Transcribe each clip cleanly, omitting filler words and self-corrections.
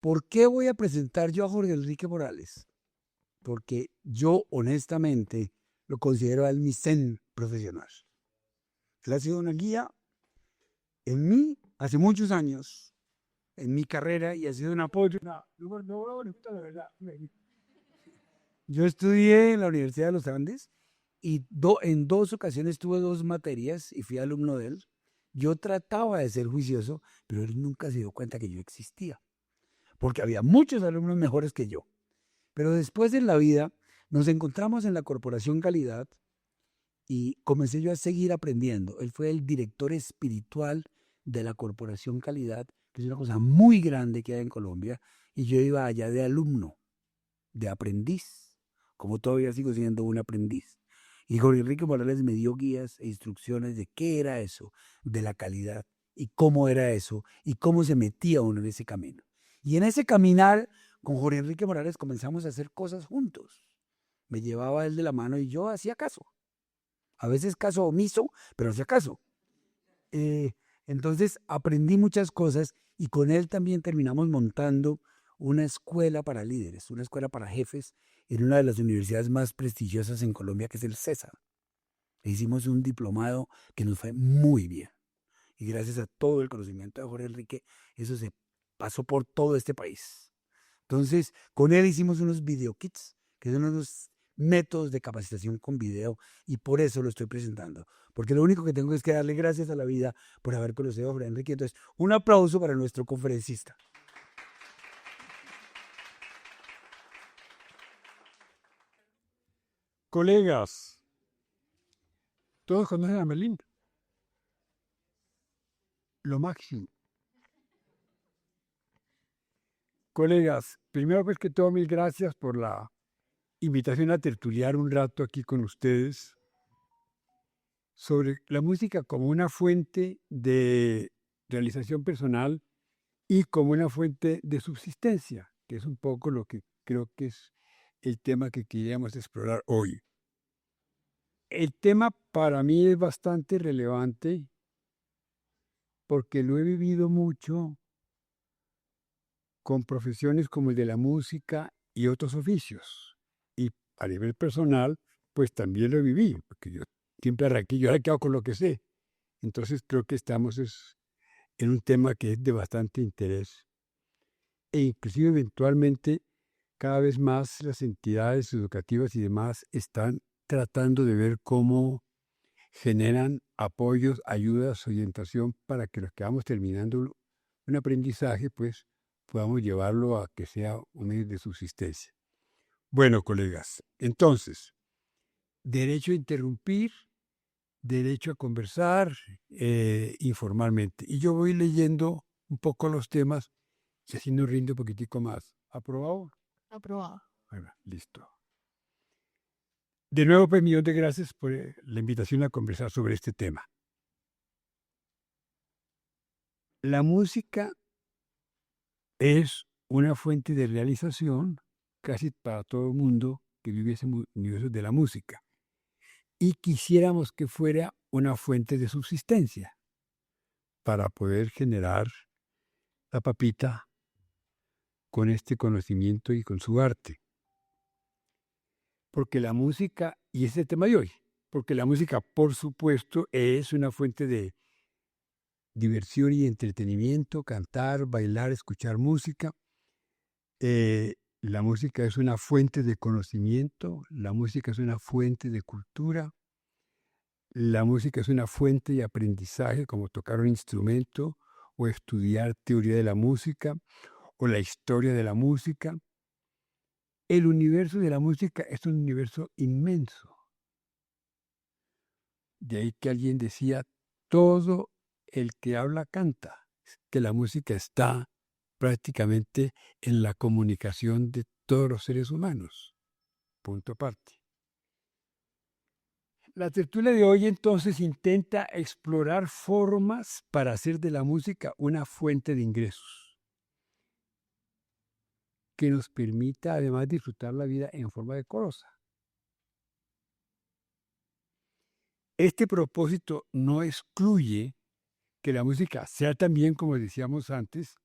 ¿Por qué voy a presentar yo a Jorge Enrique Morales? Porque yo honestamente lo considero a él mi zen profesional. Él ha sido una guía en mí hace muchos años, en mi carrera, y ha sido un apoyo. Yo estudié en la Universidad de los Andes y en 2 ocasiones tuve 2 materias y fui alumno de él. Yo trataba de ser juicioso, pero él nunca se dio cuenta que yo existía, porque había muchos alumnos mejores que yo. Pero después en la vida nos encontramos en la Corporación Calidad y comencé yo a seguir aprendiendo. Él fue el director espiritual de la Corporación Calidad, que es una cosa muy grande que hay en Colombia, y yo iba allá de alumno, de aprendiz, como todavía sigo siendo un aprendiz. Y Jorge Enrique Morales me dio guías e instrucciones de qué era eso, de la calidad, y cómo era eso, y cómo se metía uno en ese camino. Y en ese caminar, con Jorge Enrique Morales comenzamos a hacer cosas juntos. Me llevaba él de la mano y yo hacía caso. A veces caso omiso, pero hacía caso. Eh, entonces aprendí muchas cosas y con él también terminamos montando una escuela para líderes, una escuela para jefes en una de las universidades más prestigiosas en Colombia, que es el César. Hicimos un diplomado que nos fue muy bien. Y gracias a todo el conocimiento de Jorge Enrique, eso se pasó por todo este país. Entonces, con él hicimos unos video kits, que son unos métodos de capacitación con video, y por eso lo estoy presentando. Porque lo único que tengo es que darle gracias a la vida por haber conocido a Jorge Enrique. Entonces, un aplauso para nuestro conferencista. Colegas, todos conocen a Merlín. Lo máximo. Colegas, primero pues que todo, mil gracias por la invitación a tertuliar un rato aquí con ustedes sobre la música como una fuente de realización personal y como una fuente de subsistencia, que es un poco lo que creo que es el tema que queríamos explorar hoy. El tema para mí es bastante relevante porque lo he vivido mucho con profesiones como el de la música y otros oficios. Y a nivel personal, pues también lo viví, porque yo siempre arranqué, yo ahora quedo con lo que sé. Entonces creo que estamos en un tema que es de bastante interés. E inclusive eventualmente cada vez más las entidades educativas y demás están tratando de ver cómo generan apoyos, ayudas, orientación para que los que vamos terminando un aprendizaje, pues podamos llevarlo a que sea un medio de subsistencia. Bueno, colegas, entonces, derecho a interrumpir, derecho a conversar informalmente. Y yo voy leyendo un poco los temas y así nos rinde un poquitico más. ¿Aprobado? Aprobado. Ahí va, listo. De nuevo, pues, millón de gracias por la invitación a conversar sobre este tema. La música es una fuente de realización casi para todo el mundo que vive ese universo de la música. Y quisiéramos que fuera una fuente de subsistencia para poder generar la papita con este conocimiento y con su arte. Porque la música, y ese es el tema de hoy, porque la música, por supuesto, es una fuente de diversión y entretenimiento, cantar, bailar, escuchar música. La música es una fuente de conocimiento, la música es una fuente de cultura, la música es una fuente de aprendizaje, como tocar un instrumento o estudiar teoría de la música o la historia de la música. El universo de la música es un universo inmenso. De ahí que alguien decía, todo el que habla canta, que la música está prácticamente en la comunicación de todos los seres humanos. Punto aparte. La tertulia de hoy entonces intenta explorar formas para hacer de la música una fuente de ingresos que nos permita además disfrutar la vida en forma decorosa. Este propósito no excluye que la música sea también, como decíamos antes,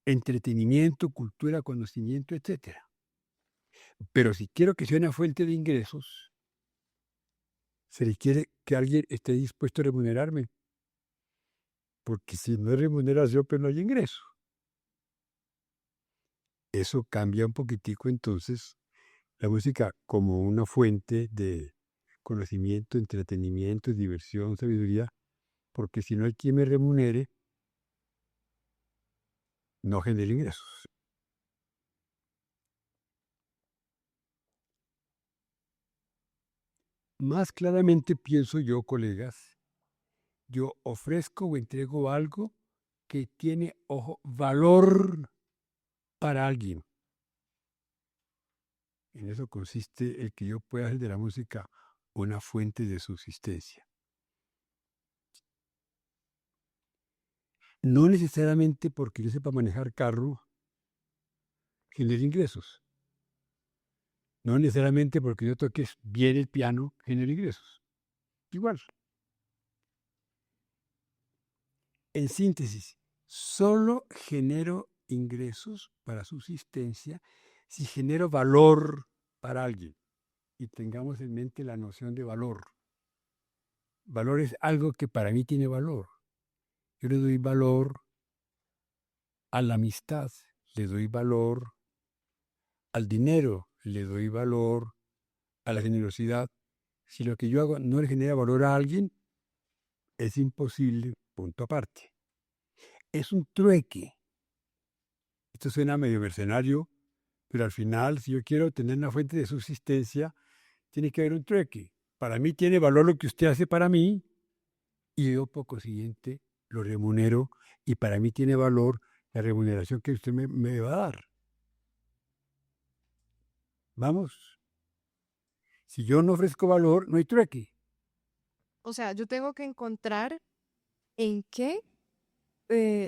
entretenimiento, cultura, conocimiento, etc. Pero si quiero que sea una fuente de ingresos, se requiere que alguien esté dispuesto a remunerarme, porque si no hay remuneración, pues no hay ingreso. Eso cambia un poquitico entonces la música como una fuente de conocimiento, entretenimiento, diversión, sabiduría, porque si no hay quien me remunere, no genera ingresos. Más claramente pienso yo, colegas, yo ofrezco o entrego algo que tiene, ojo, valor para alguien. En eso consiste el que yo pueda hacer de la música una fuente de subsistencia. No necesariamente porque yo sepa manejar carro, genere ingresos. No necesariamente porque yo toque bien el piano, genere ingresos. Igual. En síntesis, solo genero ingresos para subsistencia si genero valor para alguien. Y tengamos en mente la noción de valor. Valor es algo que para mí tiene valor. Yo le doy valor a la amistad, le doy valor al dinero, le doy valor a la generosidad. Si lo que yo hago no le genera valor a alguien, es imposible, punto aparte. Es un trueque. Esto suena medio mercenario, pero al final, si yo quiero tener una fuente de subsistencia, tiene que haber un trueque. Para mí tiene valor lo que usted hace para mí y yo por consiguiente lo remunero y para mí tiene valor la remuneración que usted me va a dar. Vamos. Si yo no ofrezco valor, no hay trueque. O sea, yo tengo que encontrar en qué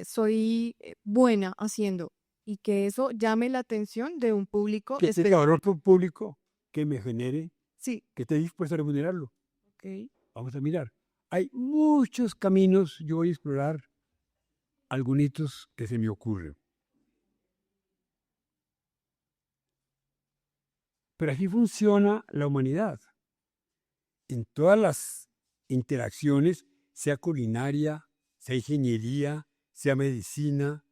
soy buena haciendo y que eso llame la atención de un público Que tenga valor para un público que me genere, Sí, que esté dispuesto a remunerarlo. ok. Vamos a mirar. Hay muchos caminos, yo voy a explorar algunos que se me ocurren. Pero así funciona la humanidad. En todas las interacciones, sea culinaria, sea ingeniería, sea medicina,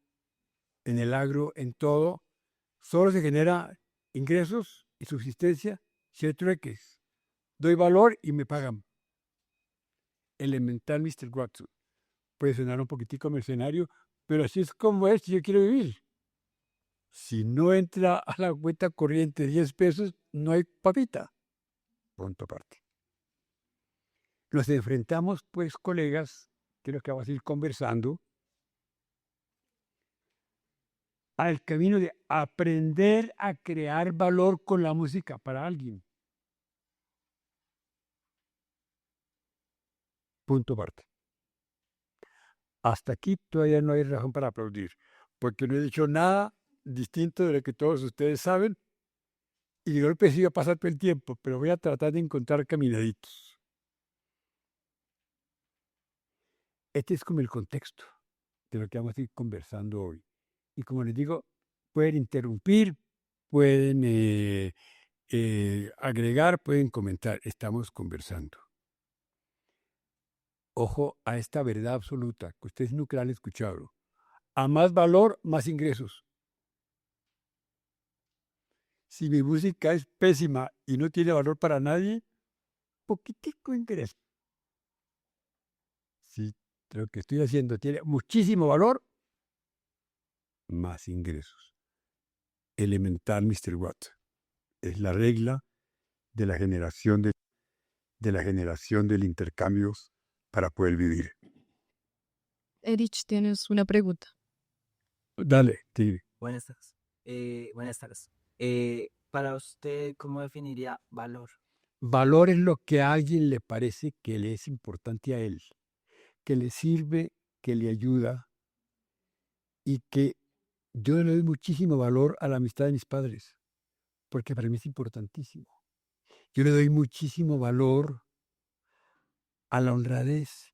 en el agro, en todo, solo se genera ingresos y subsistencia si hay trueques. Doy valor y me pagan. Elemental, Mr. Watson. Puede sonar un poquitico mercenario, pero así es como es si yo quiero vivir. Si no entra a la cuenta corriente 10 pesos, no hay papita. Punto aparte. Nos enfrentamos, pues, colegas, que es lo que vamos a ir conversando, al camino de aprender a crear valor con la música para alguien. Punto aparte. Hasta aquí todavía no hay razón para aplaudir, porque no he dicho nada distinto de lo que todos ustedes saben, y de golpe sí va a pasar todo el tiempo, pero voy a tratar de encontrar caminaditos. Este es como el contexto de lo que vamos a ir conversando hoy. Y como les digo, pueden interrumpir, pueden agregar, pueden comentar. Estamos conversando. Ojo a esta verdad absoluta, que ustedes nunca la han escuchado. A más valor, más ingresos. Si mi música es pésima y no tiene valor para nadie, poquitico ingreso. Si lo que estoy haciendo tiene muchísimo valor, más ingresos. Elemental, Mr. Watt. Es la regla de la generación del intercambio para poder vivir. Erich, tienes una pregunta. Dale, Tigre. Buenas tardes. Buenas tardes. Para usted, ¿cómo definiría valor? Valor es lo que a alguien le parece que le es importante a él, que le sirve, que le ayuda y que yo le doy muchísimo valor a la amistad de mis padres, porque para mí es importantísimo. Yo le doy muchísimo valor a la honradez,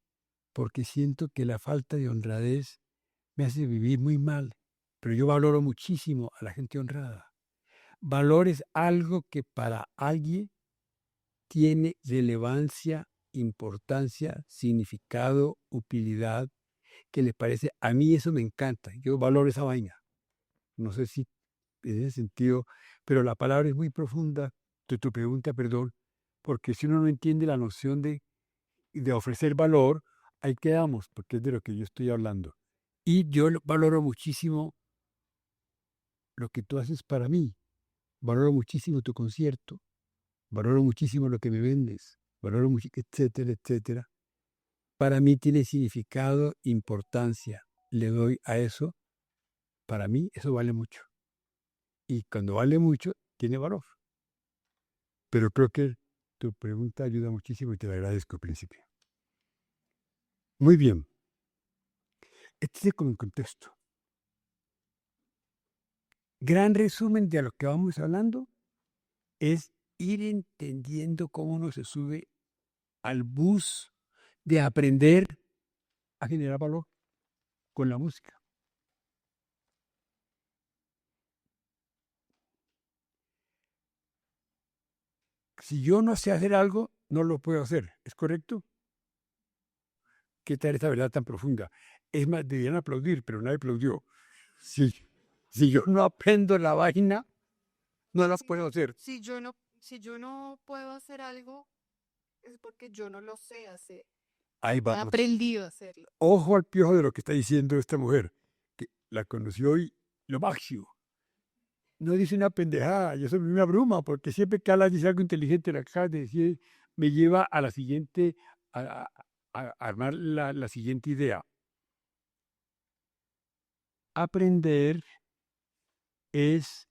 porque siento que la falta de honradez me hace vivir muy mal. pero yo valoro muchísimo a la gente honrada. Valor es algo que para alguien tiene relevancia, importancia, significado, utilidad, que le parece, a mí eso me encanta, yo valoro esa vaina. No sé si en ese sentido, pero la palabra es muy profunda, tu pregunta, perdón, porque si uno no entiende la noción de ofrecer valor, ahí quedamos, porque es de lo que yo estoy hablando. Y yo valoro muchísimo lo que tú haces para mí, valoro muchísimo tu concierto, valoro muchísimo lo que me vendes, valoro mucho, etcétera, etcétera. Para mí tiene significado, importancia, le doy a eso, para mí eso vale mucho. Y cuando vale mucho, tiene valor. Pero creo que tu pregunta ayuda muchísimo y te la agradezco, Príncipe. Muy bien. Este es como el contexto. Gran resumen de lo que vamos hablando es ir entendiendo cómo uno se sube al bus de aprender a generar valor con la música. Si yo no sé hacer algo, no lo puedo hacer. ¿Es correcto? ¿Qué tal esta verdad tan profunda? Es más, deberían aplaudir, pero nadie aplaudió. Si yo no aprendo la vaina, no la puedo hacer. Si yo no puedo hacer algo, es porque yo no lo sé hacer. Ahí No he vamos. aprendido a hacerlo. Ojo al piojo de lo que está diciendo esta mujer, que la conoció y lo máximo. No dice una pendejada, y eso me abruma, porque siempre que Ala dice algo inteligente, la acaba de decir, me lleva a la siguiente, a armar la siguiente idea. Aprender es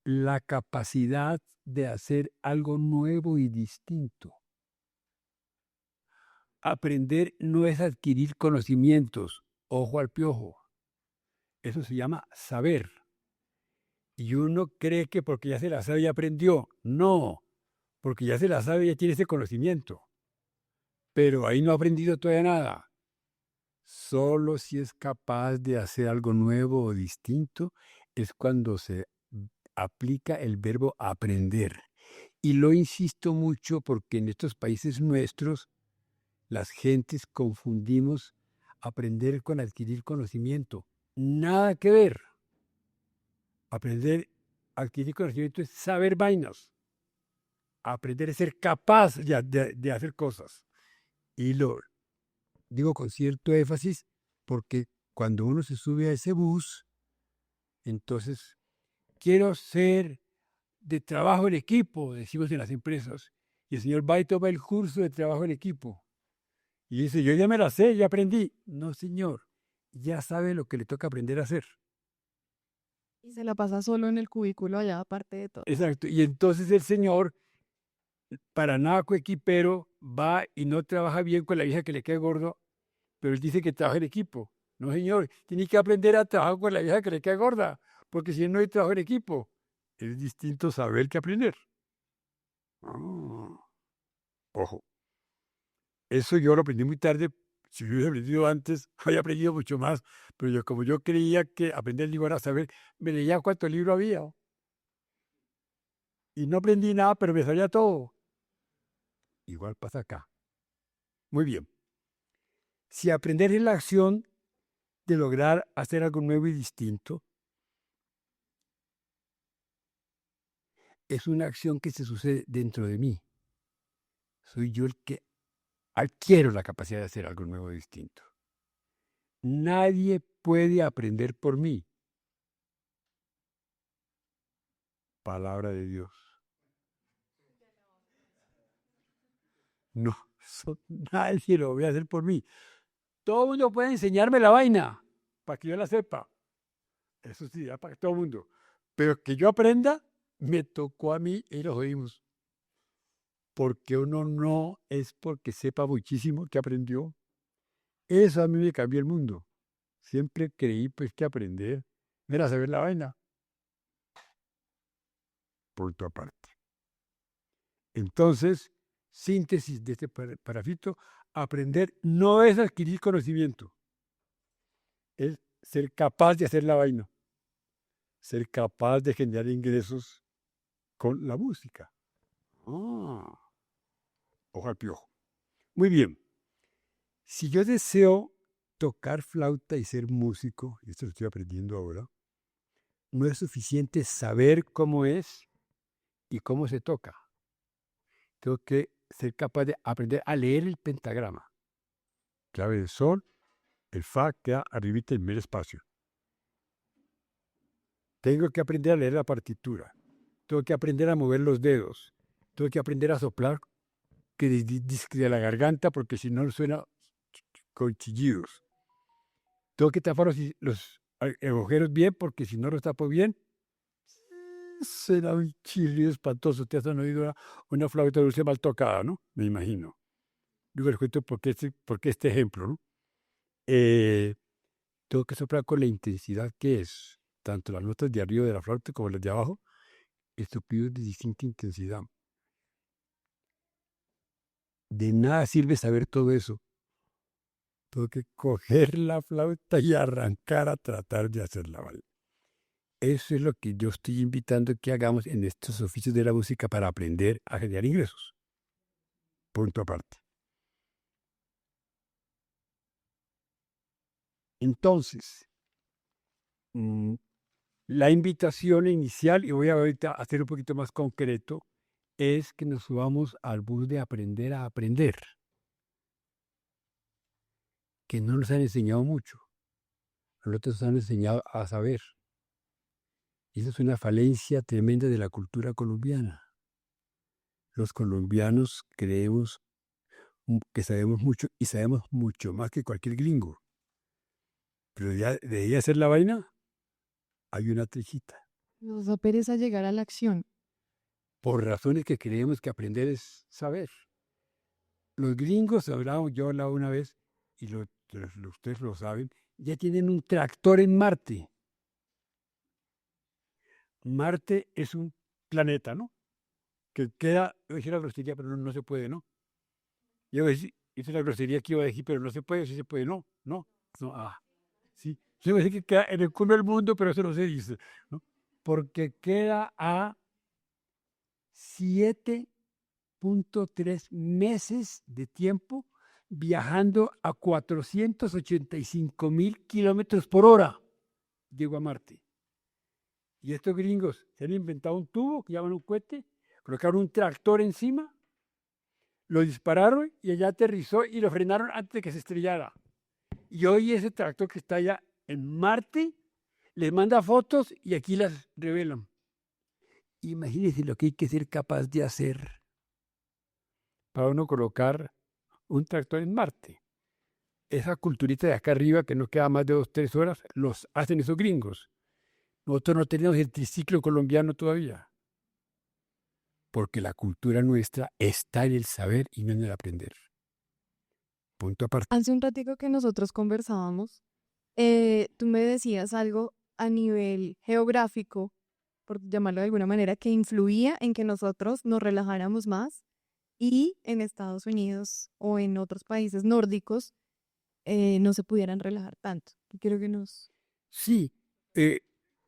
la capacidad de hacer algo nuevo y distinto. Aprender no es adquirir conocimientos, ojo al piojo. Eso se llama saber. Y uno cree que porque ya se la sabe ya aprendió. No, porque ya se la sabe ya tiene ese conocimiento. Pero ahí no ha aprendido todavía nada. Solo si es capaz de hacer algo nuevo o distinto es cuando se aplica el verbo aprender. Y lo insisto mucho porque en estos países nuestros las gentes confundimos aprender con adquirir conocimiento. Nada que ver. Aprender, adquirir conocimiento es saber vainas. Aprender es ser capaz de hacer cosas. Y lo digo con cierto énfasis porque cuando uno se sube a ese bus, entonces quiero ser de trabajo en equipo, decimos en las empresas. Y el señor va y toma el curso de trabajo en equipo. Y dice, yo ya me la sé, ya aprendí. No, señor, ya sabe lo que le toca aprender a hacer. Y se la pasa solo en el cubículo allá, aparte de todo. Exacto. Y entonces el señor, para nada coequipero, va y no trabaja bien con la vieja que le queda gordo, pero él dice que trabaja en equipo. No, señor, tiene que aprender a trabajar con la vieja que le queda gorda, porque si no hay trabajo en equipo, es distinto saber que aprender. Ojo. Eso yo lo aprendí muy tarde. Si hubiera aprendido antes, había aprendido mucho más. Pero yo, como yo creía que aprender el libro era saber, me leía cuántos libros había. Y no aprendí nada, pero me sabía todo. Igual pasa acá. Muy bien. Si aprender es la acción de lograr hacer algo nuevo y distinto, es una acción que se sucede dentro de mí. Soy yo el que adquiero la capacidad de hacer algo nuevo y distinto. Nadie puede aprender por mí. Palabra de Dios. No, nadie lo voy a hacer por mí. Todo el mundo puede enseñarme la vaina para que yo la sepa. Eso sí, ya para todo el mundo. Pero que yo aprenda, me tocó a mí y los oímos. Porque uno no es porque sepa muchísimo que aprendió. Eso a mí me cambió el mundo. Siempre creí pues que aprender era saber la vaina. Punto aparte. Entonces, síntesis de este parafito, aprender no es adquirir conocimiento, es ser capaz de hacer la vaina, ser capaz de generar ingresos con la música. Ah, ojo al piojo. Muy bien. Si yo deseo tocar flauta y ser músico, y esto lo estoy aprendiendo ahora, no es suficiente saber cómo es y cómo se toca. Tengo que ser capaz de aprender a leer el pentagrama. Clave de sol, el fa queda arribita en medio espacio. Tengo que aprender a leer la partitura. Tengo que aprender a mover los dedos. Tengo que aprender a soplar que de la garganta, porque si no suena con chillidos. Tengo que tapar los agujeros bien, porque si no los tapo bien, será un chillido espantoso. Ustedes han oído una flauta dulce mal tocada, ¿no? Me imagino. Digo, les cuento por qué este ejemplo, ¿no? Tengo que soplar con la intensidad que es, tanto las notas de arriba de la flauta como las de abajo, el soplido es de distinta intensidad. De nada sirve saber todo eso. Tengo que coger la flauta y arrancar a tratar de hacerla, ¿vale? Eso es lo que yo estoy invitando que hagamos en estos oficios de la música para aprender a generar ingresos. Punto aparte. Entonces, la invitación inicial, y voy a ahorita a hacer un poquito más concreto, es que nos subamos al bus de aprender a aprender, que no nos han enseñado mucho. A nosotros nos han enseñado a saber. Y eso es una falencia tremenda de la cultura colombiana. Los colombianos creemos que sabemos mucho y sabemos mucho más que cualquier gringo. Pero ya de ahí a hacer la vaina, hay una trejita. Nos da pereza llegar a la acción. Por razones que creemos que aprender es saber. Los gringos, yo hablaba una vez, y ustedes lo saben, ya tienen un tractor en Marte. Marte es un planeta, ¿no? Que queda, voy a decir la grosería, pero no se puede, ¿no? Yo voy a decir, esa es la grosería que iba a decir, pero no se puede, sí se puede, no, sí. Yo voy a decir que queda en el culo del mundo, pero eso no se dice, ¿no? Porque queda a 7.3 meses de tiempo viajando a 485,000 kilómetros por hora. Llego a Marte. Y estos gringos se han inventado un tubo que llaman un cohete, colocaron un tractor encima, lo dispararon y allá aterrizó y lo frenaron antes de que se estrellara. Y hoy ese tractor que está allá en Marte les manda fotos y aquí las revelan. Imagínense lo que hay que ser capaz de hacer para uno colocar un tractor en Marte. Esa culturita de acá arriba que no queda más de 2-3 horas, los hacen esos gringos. Nosotros no tenemos el triciclo colombiano todavía. Porque la cultura nuestra está en el saber y no en el aprender. Punto aparte. Hace un ratico que nosotros conversábamos, tú me decías algo a nivel geográfico, por llamarlo de alguna manera, que influía en que nosotros nos relajáramos más y en Estados Unidos o en otros países nórdicos no se pudieran relajar tanto. Quiero que nos... Sí,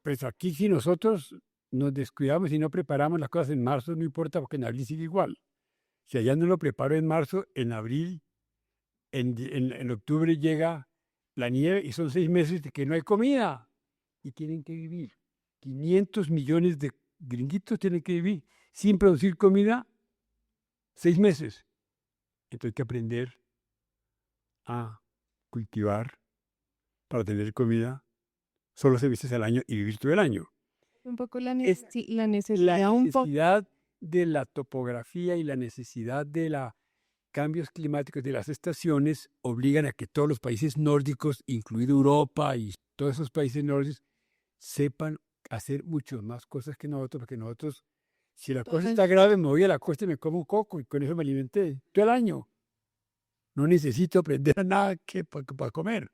pues aquí si nosotros nos descuidamos y no preparamos las cosas en marzo, no importa porque en abril sigue igual. Si allá no lo preparo en marzo, en abril, en octubre llega la nieve y son 6 meses de que no hay comida y tienen que vivir. 500 millones de gringuitos tienen que vivir sin producir comida 6 meses. Entonces hay que aprender a cultivar para tener comida solo 6 veces al año y vivir todo el año. Un poco la Es necesidad, la un poco... necesidad de la topografía y la necesidad de los cambios climáticos de las estaciones obligan a que todos los países nórdicos, incluido Europa y todos esos países nórdicos, sepan hacer mucho más cosas que nosotros, porque nosotros, si la cosa está grave, me voy a la costa y me como un coco y con eso me alimenté todo el año. No necesito aprender a nada para comer,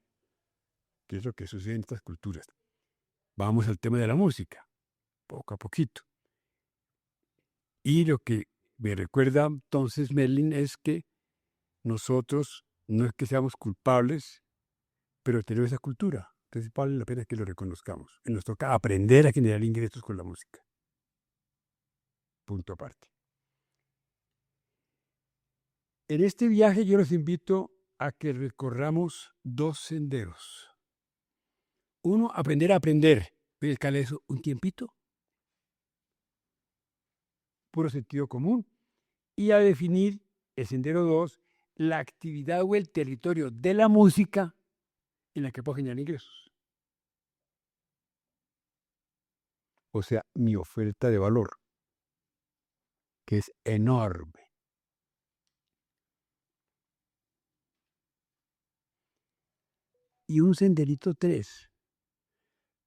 que es lo que sucede en estas culturas. Vamos al tema de la música, poco a poquito. Y lo que me recuerda entonces Merlin es que nosotros no es que seamos culpables, pero tenemos esa cultura. Entonces vale la pena que lo reconozcamos. Y nos toca aprender a generar ingresos con la música. Punto aparte. En este viaje yo los invito a que recorramos 2 senderos. Uno, aprender a aprender. Voy a dedicarle a eso un tiempito. Puro sentido común. Y a definir el sendero 2, la actividad o el territorio de la música en la que puedo generar ingresos. O sea, mi oferta de valor, que es enorme. Y un senderito 3,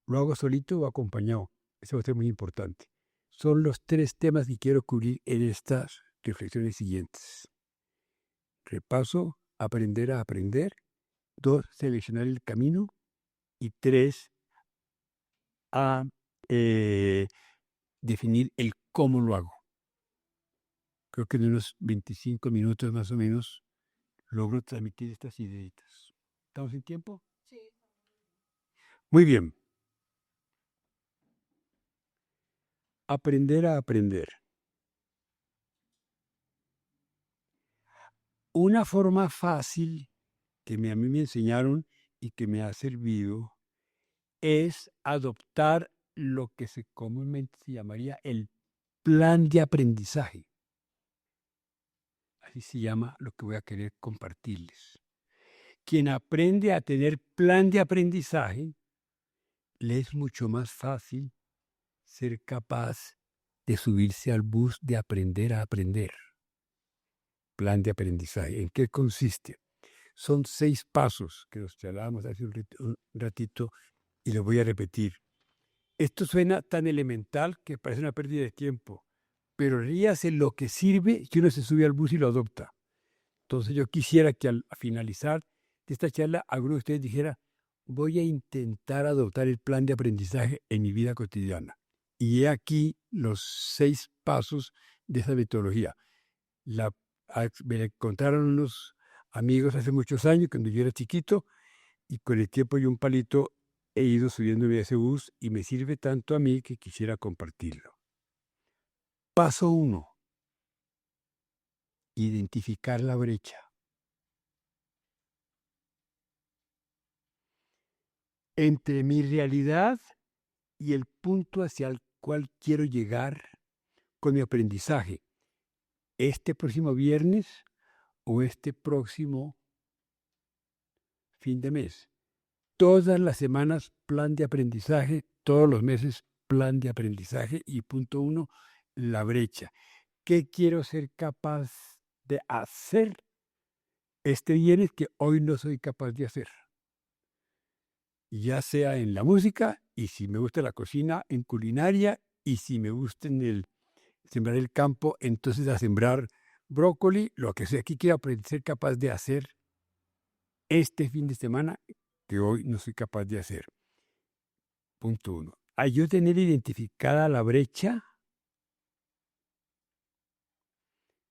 lo hago solito o acompañado. Eso va a ser muy importante. Son los 3 temas que quiero cubrir en estas reflexiones siguientes. Repaso, aprender a aprender. 2, seleccionar el camino. Y 3, a definir el cómo lo hago. Creo que en unos 25 minutos más o menos logro transmitir estas ideitas. ¿Estamos en tiempo? Sí. Muy bien. Aprender a aprender. Una forma fácil que a mí me enseñaron y que me ha servido es adoptar lo que comúnmente se llamaría el plan de aprendizaje. Así se llama lo que voy a querer compartirles. Quien aprende a tener plan de aprendizaje, le es mucho más fácil ser capaz de subirse al bus de aprender a aprender. Plan de aprendizaje. ¿En qué consiste? Son 6 pasos que los charlábamos hace un ratito y lo voy a repetir. Esto suena tan elemental que parece una pérdida de tiempo, pero ríase lo que sirve si uno se sube al bus y lo adopta. Entonces yo quisiera que al finalizar de esta charla, alguno de ustedes dijera, voy a intentar adoptar el plan de aprendizaje en mi vida cotidiana. Y he aquí los 6 pasos de esa metodología. Me contaron unos amigos hace muchos años, cuando yo era chiquito, y con el tiempo y un palito he ido subiéndome a ese bus y me sirve tanto a mí que quisiera compartirlo. Paso 1. Identificar la brecha. Entre mi realidad y el punto hacia el cual quiero llegar con mi aprendizaje. Este próximo viernes o este próximo fin de mes. Todas las semanas plan de aprendizaje, todos los meses plan de aprendizaje y punto 1, la brecha. ¿Qué quiero ser capaz de hacer este viernes que hoy no soy capaz de hacer? Ya sea en la música, y si me gusta la cocina, en culinaria, y si me gusta sembrar el campo, entonces a sembrar brócoli, lo que sea que quiero aprender, ser capaz de hacer este fin de semana que hoy no soy capaz de hacer. Punto 1. Al yo tener identificada la brecha,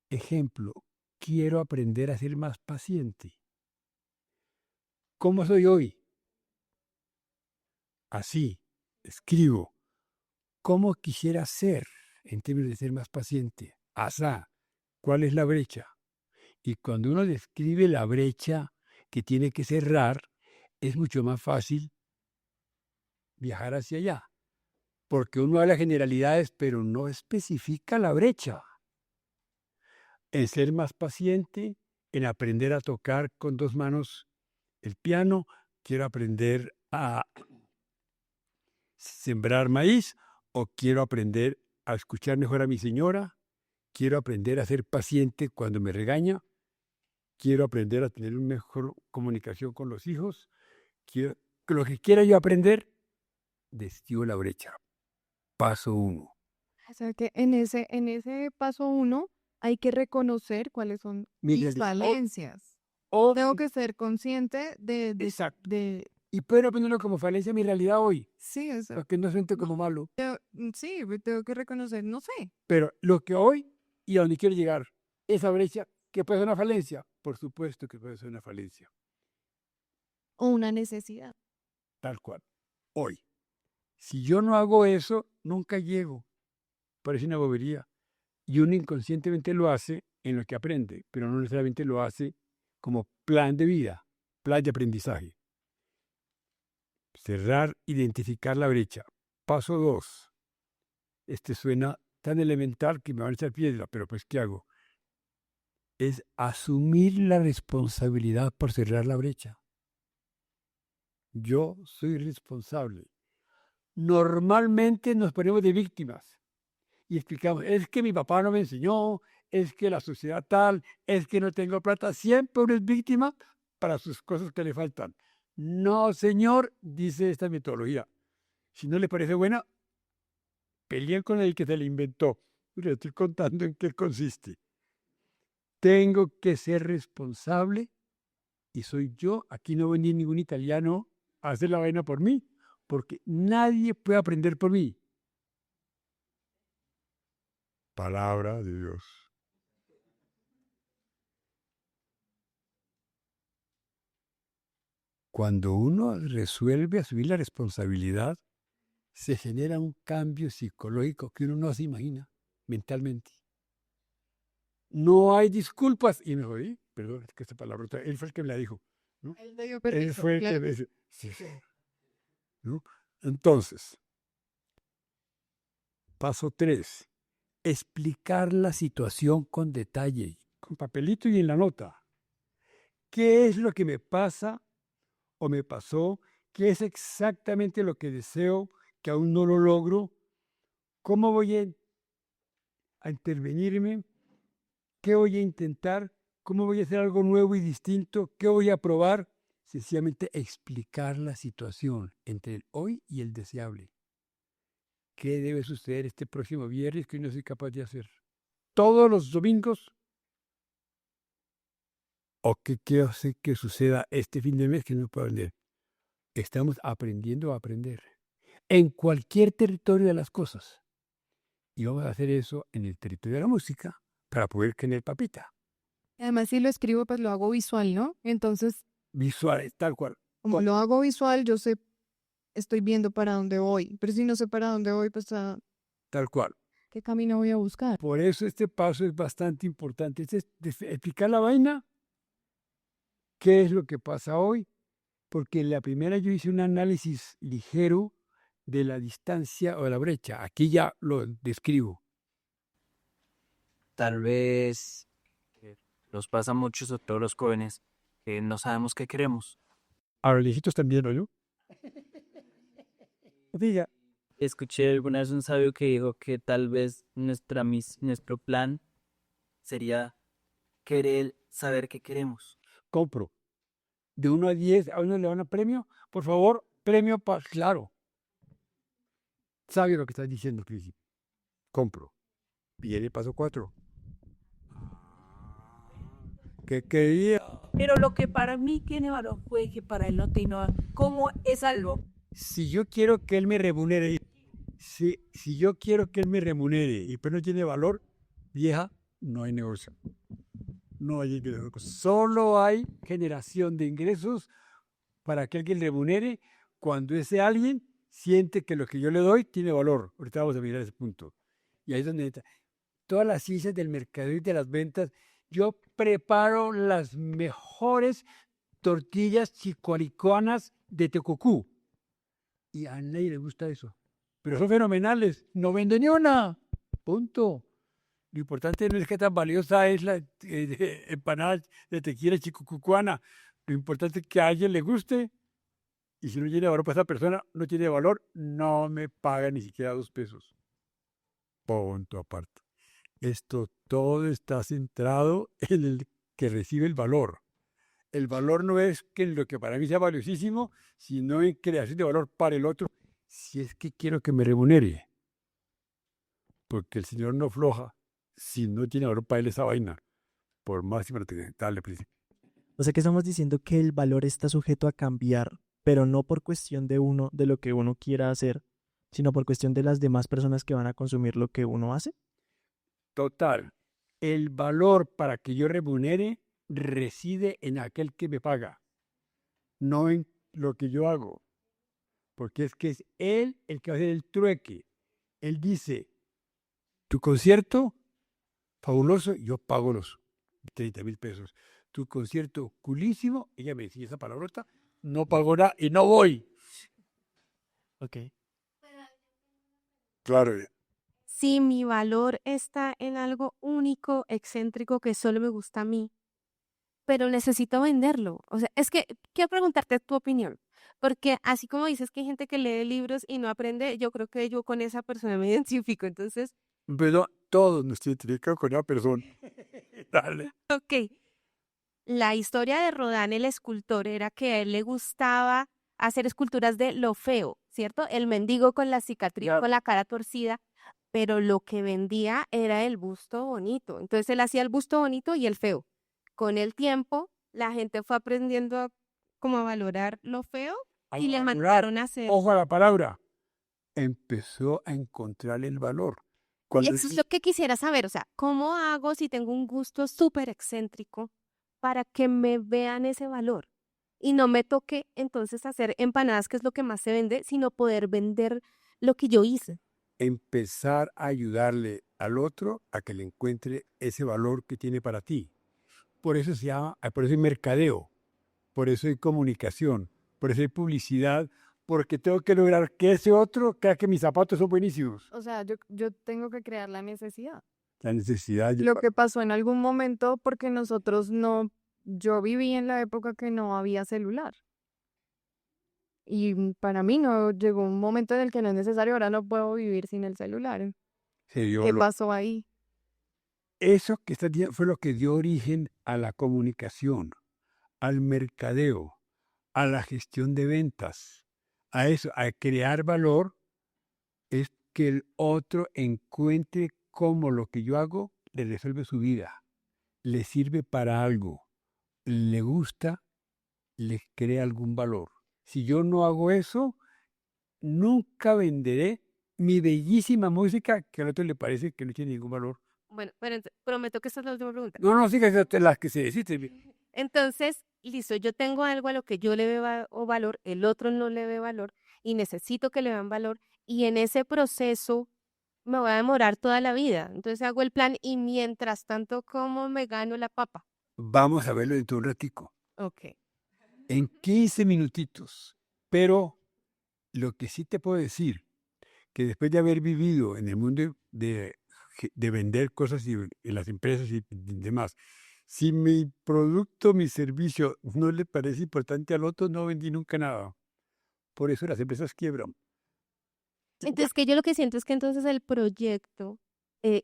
ejemplo, quiero aprender a ser más paciente. ¿Cómo soy hoy? Así, escribo. ¿Cómo quisiera ser en términos de ser más paciente? Asá, ¿cuál es la brecha? Y cuando uno describe la brecha que tiene que cerrar, es mucho más fácil viajar hacia allá. Porque uno habla de generalidades, pero no especifica la brecha. En ser más paciente, en aprender a tocar con 2 manos el piano, quiero aprender a sembrar maíz o quiero aprender a escuchar mejor a mi señora, quiero aprender a ser paciente cuando me regaña, quiero aprender a tener una mejor comunicación con los hijos, lo que quiera yo aprender, describo la brecha. Paso 1. O sea que en ese paso 1 hay que reconocer cuáles son mis falencias. Tengo que ser consciente Exacto. de Y puedo aprenderlo como falencia mi realidad hoy, sí, eso. porque no siento como malo. Sí, tengo que reconocer, no sé. Pero lo que hoy y a donde quiero llegar, esa brecha, que puede ser una falencia, por supuesto que puede ser una falencia. O una necesidad. tal cual, hoy. Si yo no hago eso, nunca llego. Parece una bobería. Y uno inconscientemente lo hace en lo que aprende, pero no necesariamente lo hace como plan de vida, plan de aprendizaje. Cerrar, identificar la brecha. Paso 2. Este suena tan elemental que me van a echar piedra, pero pues ¿qué hago? Es asumir la responsabilidad por cerrar la brecha. Yo soy responsable. Normalmente nos ponemos de víctimas y explicamos, es que mi papá no me enseñó, es que la sociedad tal, es que no tengo plata. Siempre uno es víctima para sus cosas que le faltan. No, señor, dice esta metodología. Si no le parece buena, peleen con el que se la inventó. Le estoy contando en qué consiste. Tengo que ser responsable y soy yo. Aquí no venía ningún italiano a hacer la vaina por mí, porque nadie puede aprender por mí. Palabra de Dios. Cuando uno resuelve asumir la responsabilidad, se genera un cambio psicológico que uno no se imagina mentalmente. No hay disculpas. Y me jodí, perdón, es que esta palabra, él fue el que me la dijo, ¿no? Él le dio Él permiso, fue el que claro. me dice, sí, ¿no? Entonces, paso 3, explicar la situación con detalle, con papelito y en la nota. ¿Qué es lo que me pasa o me pasó? ¿Qué es exactamente lo que deseo que aún no lo logro? ¿Cómo voy a intervenirme? ¿Qué voy a intentar? ¿Cómo voy a hacer algo nuevo y distinto? ¿Qué voy a probar? Sencillamente explicar la situación entre el hoy y el deseable. ¿Qué debe suceder este próximo viernes que hoy no soy capaz de hacer? ¿Todos los domingos? ¿O qué quiero hacer que suceda este fin de mes que no puedo aprender? Estamos aprendiendo a aprender en cualquier territorio de las cosas. Y vamos a hacer eso en el territorio de la música para poder tener papita. Además, si lo escribo, pues lo hago visual, ¿no? Entonces, Visuales, tal cual. como lo hago visual, yo sé, estoy viendo para dónde voy. Pero si no sé para dónde voy, pues Tal cual. ¿qué camino voy a buscar? Por eso este paso es bastante importante. Es explicar la vaina, qué es lo que pasa hoy, porque en la primera yo hice un análisis ligero de la distancia o de la brecha. Aquí ya lo describo. Tal vez nos pasa a muchos a todos los jóvenes que no sabemos qué queremos. A los viejitos también, ¿no? Yo. Diga. Escuché alguna vez un sabio que dijo que tal vez nuestro plan sería querer saber qué queremos. Compro. De 1 a 10, ¿a uno le dan premio? Por favor, premio para... Claro. Sabe lo que estás diciendo, Cris. Compro. Viene paso 4. ¿Qué quería? Pero lo que para mí tiene valor puede que para él no tiene valor. ¿Cómo es algo? Si yo quiero que él me remunere, si yo quiero que él me remunere y pero no tiene valor, vieja, no hay negocio. No hay negocio. Solo hay generación de ingresos para que alguien remunere cuando ese alguien siente que lo que yo le doy tiene valor. Ahorita vamos a mirar ese punto. Y ahí es donde entra. Todas las ciencias del mercado y de las ventas, yo preparo las mejores tortillas chicoaricoanas de Tecocú. Y a nadie le gusta eso. Pero son fenomenales. No vendo ni una. Punto. Lo importante no es qué tan valiosa es la empanada de tequila chicocucuana. Lo importante es que a alguien le guste. Y si no tiene valor para esa persona, no tiene valor, no me paga ni siquiera 2 pesos. Punto aparte. Esto todo está centrado en el que recibe el valor. El valor no es que en lo que para mí sea valiosísimo, sino en creación de valor para el otro, si es que quiero que me remunere. Porque el Señor no afloja si no tiene valor para él esa vaina, por máxima dale, príncipe. O sea que estamos diciendo que el valor está sujeto a cambiar, pero no por cuestión de uno, de lo que uno quiera hacer, sino por cuestión de las demás personas que van a consumir lo que uno hace. Total. El valor para que yo remunere reside en aquel que me paga, no en lo que yo hago. porque es que es él el que va a hacer el trueque. Él dice, tu concierto, fabuloso, yo pago los 30,000 pesos. Tu concierto, culísimo, ella me decía esa palabrota, no pago nada y no voy. Ok. Claro, Si mi valor está en algo único, excéntrico, que solo me gusta a mí, pero necesito venderlo. O sea, es que quiero preguntarte tu opinión, porque así como dices que hay gente que lee libros y no aprende, yo creo que yo con esa persona me identifico. Entonces, pero todos nos identificamos con una persona. Dale. ok, la historia de Rodin, el escultor, era que a él le gustaba hacer esculturas de lo feo, ¿cierto? El mendigo con la cicatriz, Claro. con la cara torcida, pero lo que vendía era el busto bonito. Entonces él hacía el busto bonito y el feo. Con el tiempo, la gente fue aprendiendo como a valorar lo feo y le mandaron a hacer. Ojo a la palabra. Empezó a encontrar el valor. Cuando Eso es lo que quisiera saber, o sea, ¿cómo hago si tengo un gusto súper excéntrico para que me vean ese valor? Y no me toque entonces hacer empanadas, que es lo que más se vende, sino poder vender lo que yo hice. empezar a ayudarle al otro a que le encuentre ese valor que tiene para ti. Por eso se llama, por eso hay mercadeo, por eso hay comunicación, por eso hay publicidad, porque tengo que lograr que ese otro crea que mis zapatos son buenísimos. O sea, yo tengo que crear la necesidad. La necesidad. Lo que pasó en algún momento, porque nosotros no, yo viví en la época que no había celular. Y para mí no llegó un momento en el que no es necesario, ahora no puedo vivir sin el celular. se dio ¿Qué lo- pasó ahí? Eso que está diciendo fue lo que dio origen a la comunicación, al mercadeo, a la gestión de ventas, a eso, a crear valor, es que el otro encuentre cómo lo que yo hago le resuelve su vida, le sirve para algo, le gusta, le crea algún valor. Si yo no hago eso, nunca venderé mi bellísima música que al otro le parece que no tiene ningún valor. Bueno, pero prometo que esta es la última pregunta. No, sí, que las que se deciden. Entonces, listo, yo tengo algo a lo que yo le veo valor, el otro no le ve valor y necesito que le vean valor y en ese proceso me voy a demorar toda la vida. Entonces hago el plan y mientras tanto, ¿cómo me gano la papa? Vamos a verlo dentro de un ratico, Ok. en 15 minutitos. Pero lo que sí te puedo decir, que después de haber vivido en el mundo de vender cosas y en las empresas y demás, si mi producto, mi servicio no le parece importante al otro, no vendí nunca nada. Por eso las empresas quiebran. Entonces, que yo lo que siento es que entonces el proyecto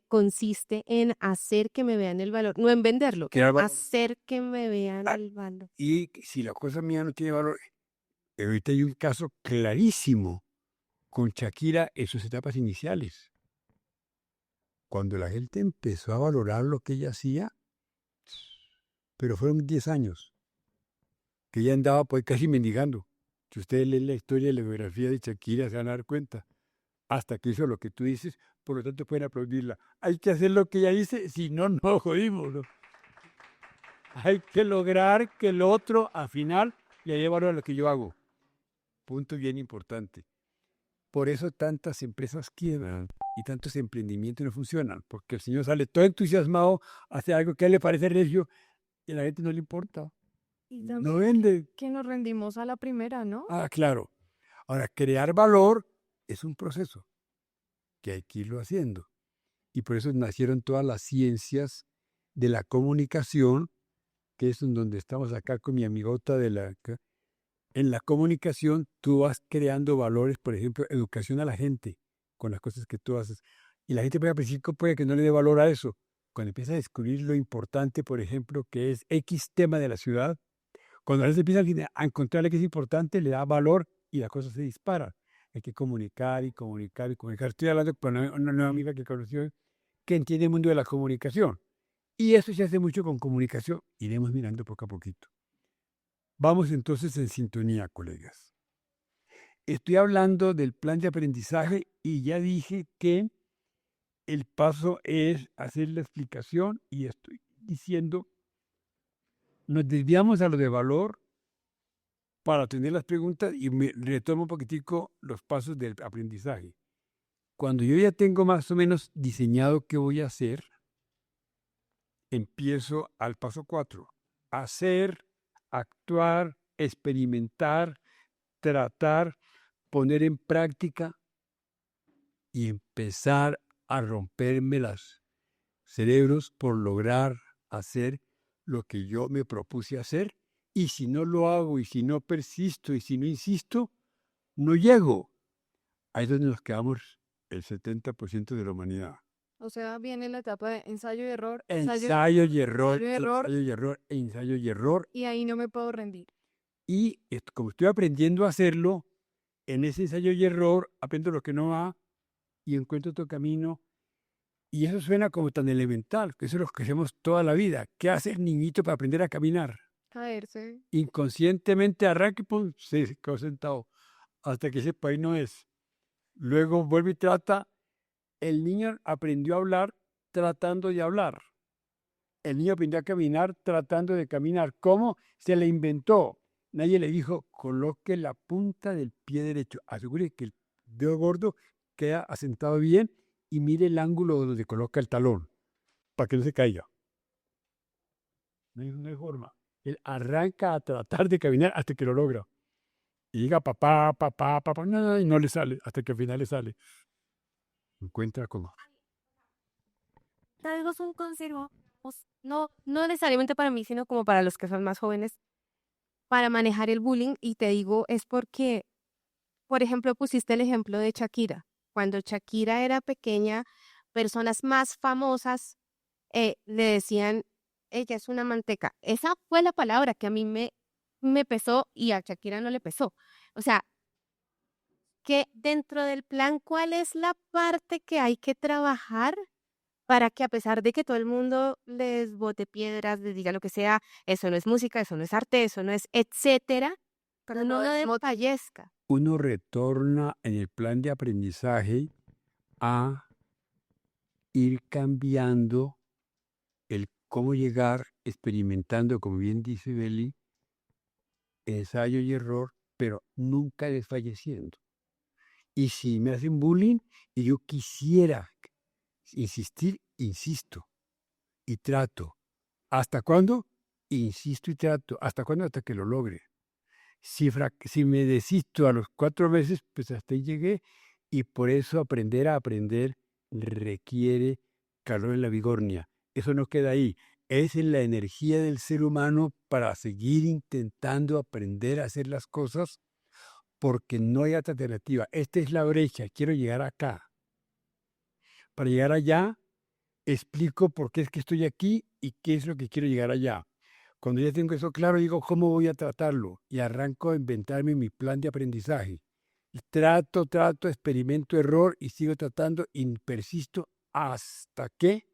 consiste en hacer que me vean el valor, no en venderlo, Crear valor. hacer que me vean Ah. el valor. Y si la cosa mía no tiene valor, ahorita hay un caso clarísimo con Shakira en sus etapas iniciales. Cuando la gente empezó a valorar lo que ella hacía, pero fueron 10 años, que ella andaba pues casi mendigando. Si ustedes leen la historia y la biografía de Shakira, se van a dar cuenta. Hasta que hizo lo que tú dices, por lo tanto pueden aplaudirla. Hay que hacer lo que ella dice, si no, no jodimos, ¿no? Hay que lograr que el otro, al final, le dé valor a lo que yo hago. Punto bien importante. Por eso tantas empresas quiebran y tantos emprendimientos no funcionan, porque el señor sale todo entusiasmado, hace algo que a él le parece recio y a la gente no le importa. Y No también vende. que nos rendimos a la primera, ¿no? Ah, claro. Ahora, crear valor es un proceso que hay que irlo haciendo. Y por eso nacieron todas las ciencias de la comunicación, que es en donde estamos acá con mi amigota de la... En la comunicación tú vas creando valores, por ejemplo, educación a la gente con las cosas que tú haces. Y la gente puede al principio puede que no le dé valor a eso. Cuando empieza a descubrir lo importante, por ejemplo, que es X tema de la ciudad, cuando a veces empieza a encontrarle que es importante, le da valor y la cosa se dispara. Hay que comunicar y comunicar y comunicar. Estoy hablando con una nueva amiga que conoció que entiende el mundo de la comunicación. Y eso se hace mucho con comunicación. Iremos mirando poco a poquito. Vamos entonces en sintonía, colegas. Estoy hablando del plan de aprendizaje y ya dije que el paso es hacer la explicación y estoy diciendo, nos desviamos a lo de valor para tener las preguntas y me retomo un poquitico los pasos del aprendizaje. Cuando yo ya tengo más o menos diseñado qué voy a hacer, empiezo al paso 4. Hacer, actuar, experimentar, tratar, poner en práctica y empezar a romperme los cerebros por lograr hacer lo que yo me propuse hacer. Y si no lo hago, y si no persisto, y si no insisto, no llego. Ahí es donde nos quedamos el 70% de la humanidad. O sea, viene la etapa de ensayo y error, Ensayo y error, ensayo y error. ensayo y error, ensayo y error. y ahí no me puedo rendir. Y como estoy aprendiendo a hacerlo, en ese ensayo y error aprendo lo que no va y encuentro otro camino. Y eso suena como tan elemental, que eso es lo que hacemos toda la vida. ¿Qué hace el niñito para aprender a caminar? Caerse. Inconscientemente arranca y pum, se quedó sentado hasta que ese país no es. Luego vuelve y trata. El niño aprendió a hablar tratando de hablar. El niño aprendió a caminar tratando de caminar. ¿Cómo? Se le inventó. Nadie le dijo, coloque la punta del pie derecho. Asegure que el dedo gordo queda asentado bien y mire el ángulo donde coloca el talón para que no se caiga. No hay forma. Él arranca a tratar de caminar hasta que lo logra. Y llega papá, no, y no le sale, hasta que al final le sale. Encuentra cómo. Tal vez un consejo, no necesariamente para mí, sino como para los que son más jóvenes, para manejar el bullying. Y te digo, es porque, por ejemplo, pusiste el ejemplo de Shakira. Cuando Shakira era pequeña, personas más famosas le decían, ella es una manteca. Esa fue la palabra que a mí me pesó y a Shakira no le pesó. O sea, que dentro del plan, ¿cuál es la parte que hay que trabajar para que a pesar de que todo el mundo les bote piedras, les diga lo que sea, eso no es música, eso no es arte, eso no es etcétera, Pero uno no no desmo- desfallezca? Uno retorna en el plan de aprendizaje a ir cambiando el cómo llegar, experimentando, como bien dice Beli, ensayo y error, pero nunca desfalleciendo. Y si me hacen bullying y yo quisiera insistir, insisto y trato. ¿Hasta cuándo? Insisto y trato. ¿Hasta cuándo? Hasta que lo logre. Si me desisto a los 4 meses, pues hasta ahí llegué. Y por eso aprender a aprender requiere calor en la vigornia. Eso no queda ahí. Es en la energía del ser humano para seguir intentando aprender a hacer las cosas porque no hay otra alternativa. Esta es la brecha. Quiero llegar acá. Para llegar allá, explico por qué es que estoy aquí y qué es lo que quiero llegar allá. Cuando ya tengo eso claro, digo cómo voy a tratarlo y arranco a inventarme mi plan de aprendizaje. Trato, experimento, error y sigo tratando y persisto hasta que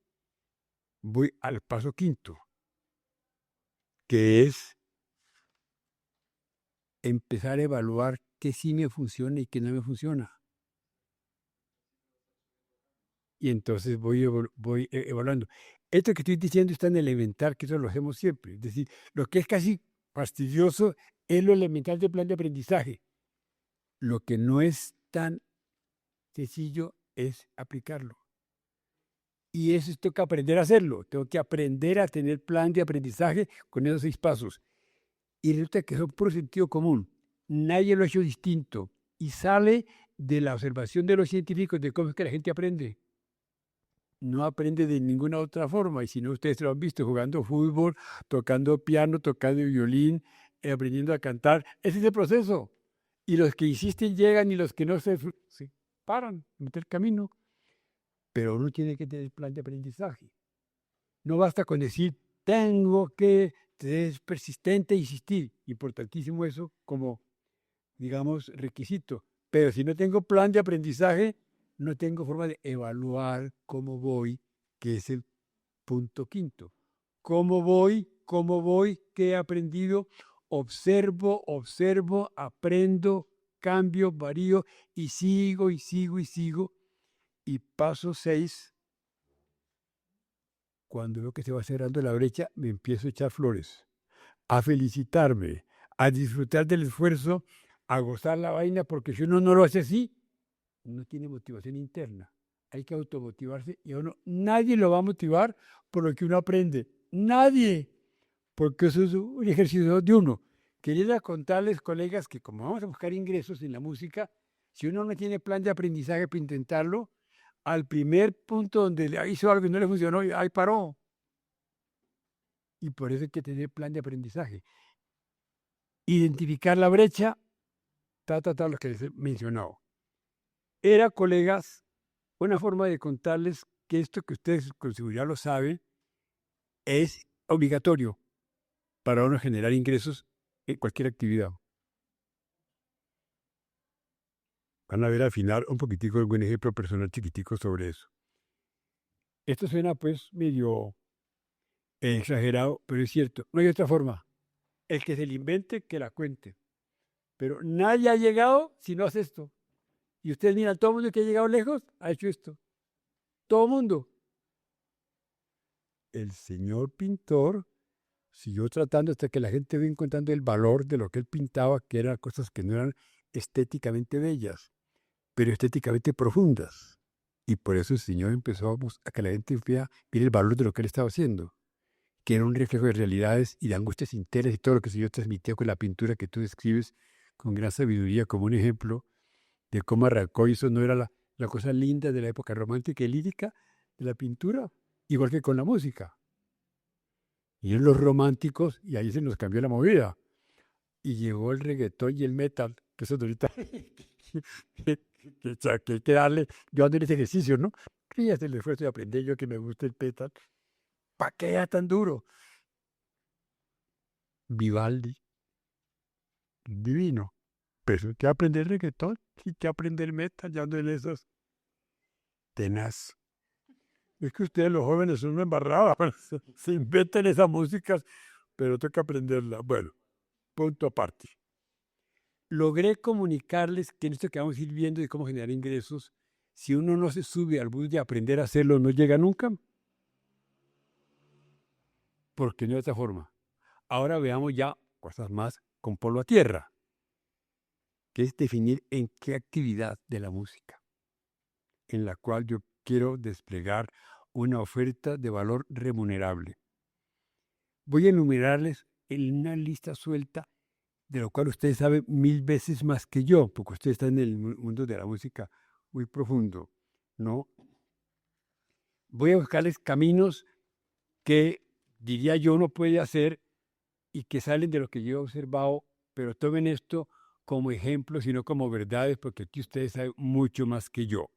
voy al paso 5, que es empezar a evaluar qué sí me funciona y qué no me funciona. Y entonces voy evaluando. Esto que estoy diciendo es tan elemental que eso lo hacemos siempre. Es decir, lo que es casi fastidioso es lo elemental del plan de aprendizaje. Lo que no es tan sencillo es aplicarlo. Y eso tengo que aprender a hacerlo. Tengo que aprender a tener plan de aprendizaje con esos 6 pasos. Y resulta que son puro sentido común. Nadie lo ha hecho distinto. Y sale de la observación de los científicos de cómo es que la gente aprende. No aprende de ninguna otra forma. Y si no, ustedes lo han visto jugando fútbol, tocando piano, tocando violín, aprendiendo a cantar. Ese es el proceso. Y los que insisten llegan y los que no se paran, meter camino. Pero uno tiene que tener plan de aprendizaje. No basta con decir, tengo que ser persistente e insistir. Importantísimo eso como, digamos, requisito. Pero si no tengo plan de aprendizaje, no tengo forma de evaluar cómo voy, que es el punto 5. ¿Cómo voy? ¿Qué he aprendido? Observo, aprendo, cambio, varío y sigo. Y paso 6, cuando veo que se va cerrando la brecha, me empiezo a echar flores, a felicitarme, a disfrutar del esfuerzo, a gozar la vaina, porque si uno no lo hace así, no tiene motivación interna. Hay que automotivarse y a uno nadie lo va a motivar por lo que uno aprende. Nadie. Porque eso es un ejercicio de uno. Quería contarles, colegas, que como vamos a buscar ingresos en la música, si uno no tiene plan de aprendizaje para intentarlo, al primer punto donde hizo algo y no le funcionó, ahí paró. Y por eso hay que tener plan de aprendizaje. Identificar la brecha, lo que les he mencionado. Era, colegas, una forma de contarles que esto que ustedes con seguridad lo saben es obligatorio para uno generar ingresos en cualquier actividad. Van a ver al final un poquitico algún ejemplo personal chiquitico sobre eso. Esto suena pues medio exagerado, pero es cierto. No hay otra forma. El que se le invente, que la cuente. Pero nadie ha llegado si no hace esto. Y ustedes miran, todo el mundo que ha llegado lejos ha hecho esto. Todo el mundo. El señor pintor siguió tratando hasta que la gente vio encontrando el valor de lo que él pintaba, que eran cosas que no eran estéticamente bellas, pero estéticamente profundas. Y por eso el Señor empezó a que la gente viera el valor de lo que él estaba haciendo, que era un reflejo de realidades y de angustias internas y todo lo que el Señor transmitió con la pintura que tú describes con gran sabiduría como un ejemplo de cómo arrancó, y eso no era la cosa linda de la época romántica y lírica de la pintura, igual que con la música. Y en los románticos, y ahí se nos cambió la movida. Y llegó el reggaetón y el metal, que eso de ahorita que hay que darle. Yo ando en ese ejercicio, ¿no? Y hacer el esfuerzo de aprender yo que me gusta el metal. ¿Para qué era tan duro? Vivaldi, divino. Pero hay que aprender reggaetón, hay que aprender metal, ya ando en esos. Tenaz. Es que ustedes los jóvenes son una embarrada, se inventan esas músicas, pero tengo que aprenderlas. Bueno, punto aparte. Logré comunicarles que en esto que vamos a ir viendo de cómo generar ingresos, si uno no se sube al bus de aprender a hacerlo, no llega nunca. Porque no hay otra forma. Ahora veamos ya cosas más con polo a tierra, que es definir en qué actividad de la música, en la cual yo quiero desplegar una oferta de valor remunerable. Voy a enumerarles en una lista suelta, de lo cual ustedes saben 1000 veces más que yo, porque ustedes están en el mundo de la música muy profundo, ¿no? Voy a buscarles caminos que, diría yo, uno puede hacer y que salen de lo que yo he observado, pero tomen esto como ejemplo, sino como verdades, porque aquí ustedes saben mucho más que yo.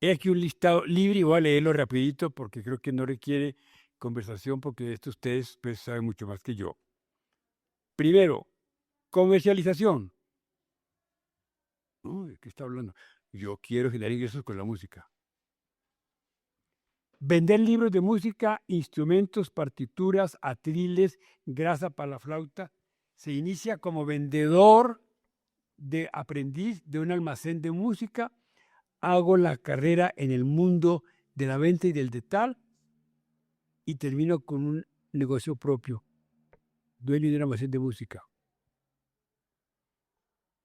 He aquí un listado libre y voy a leerlo rapidito porque creo que no requiere conversación, porque de esto ustedes pues, saben mucho más que yo. Primero, comercialización. ¿De qué está hablando? Yo quiero generar ingresos con la música. Vender libros de música, instrumentos, partituras, atriles, grasa para la flauta. Se inicia como vendedor de aprendiz de un almacén de música. Hago la carrera en el mundo de la venta y del detal y termino con un negocio propio, dueño de un almacén de música.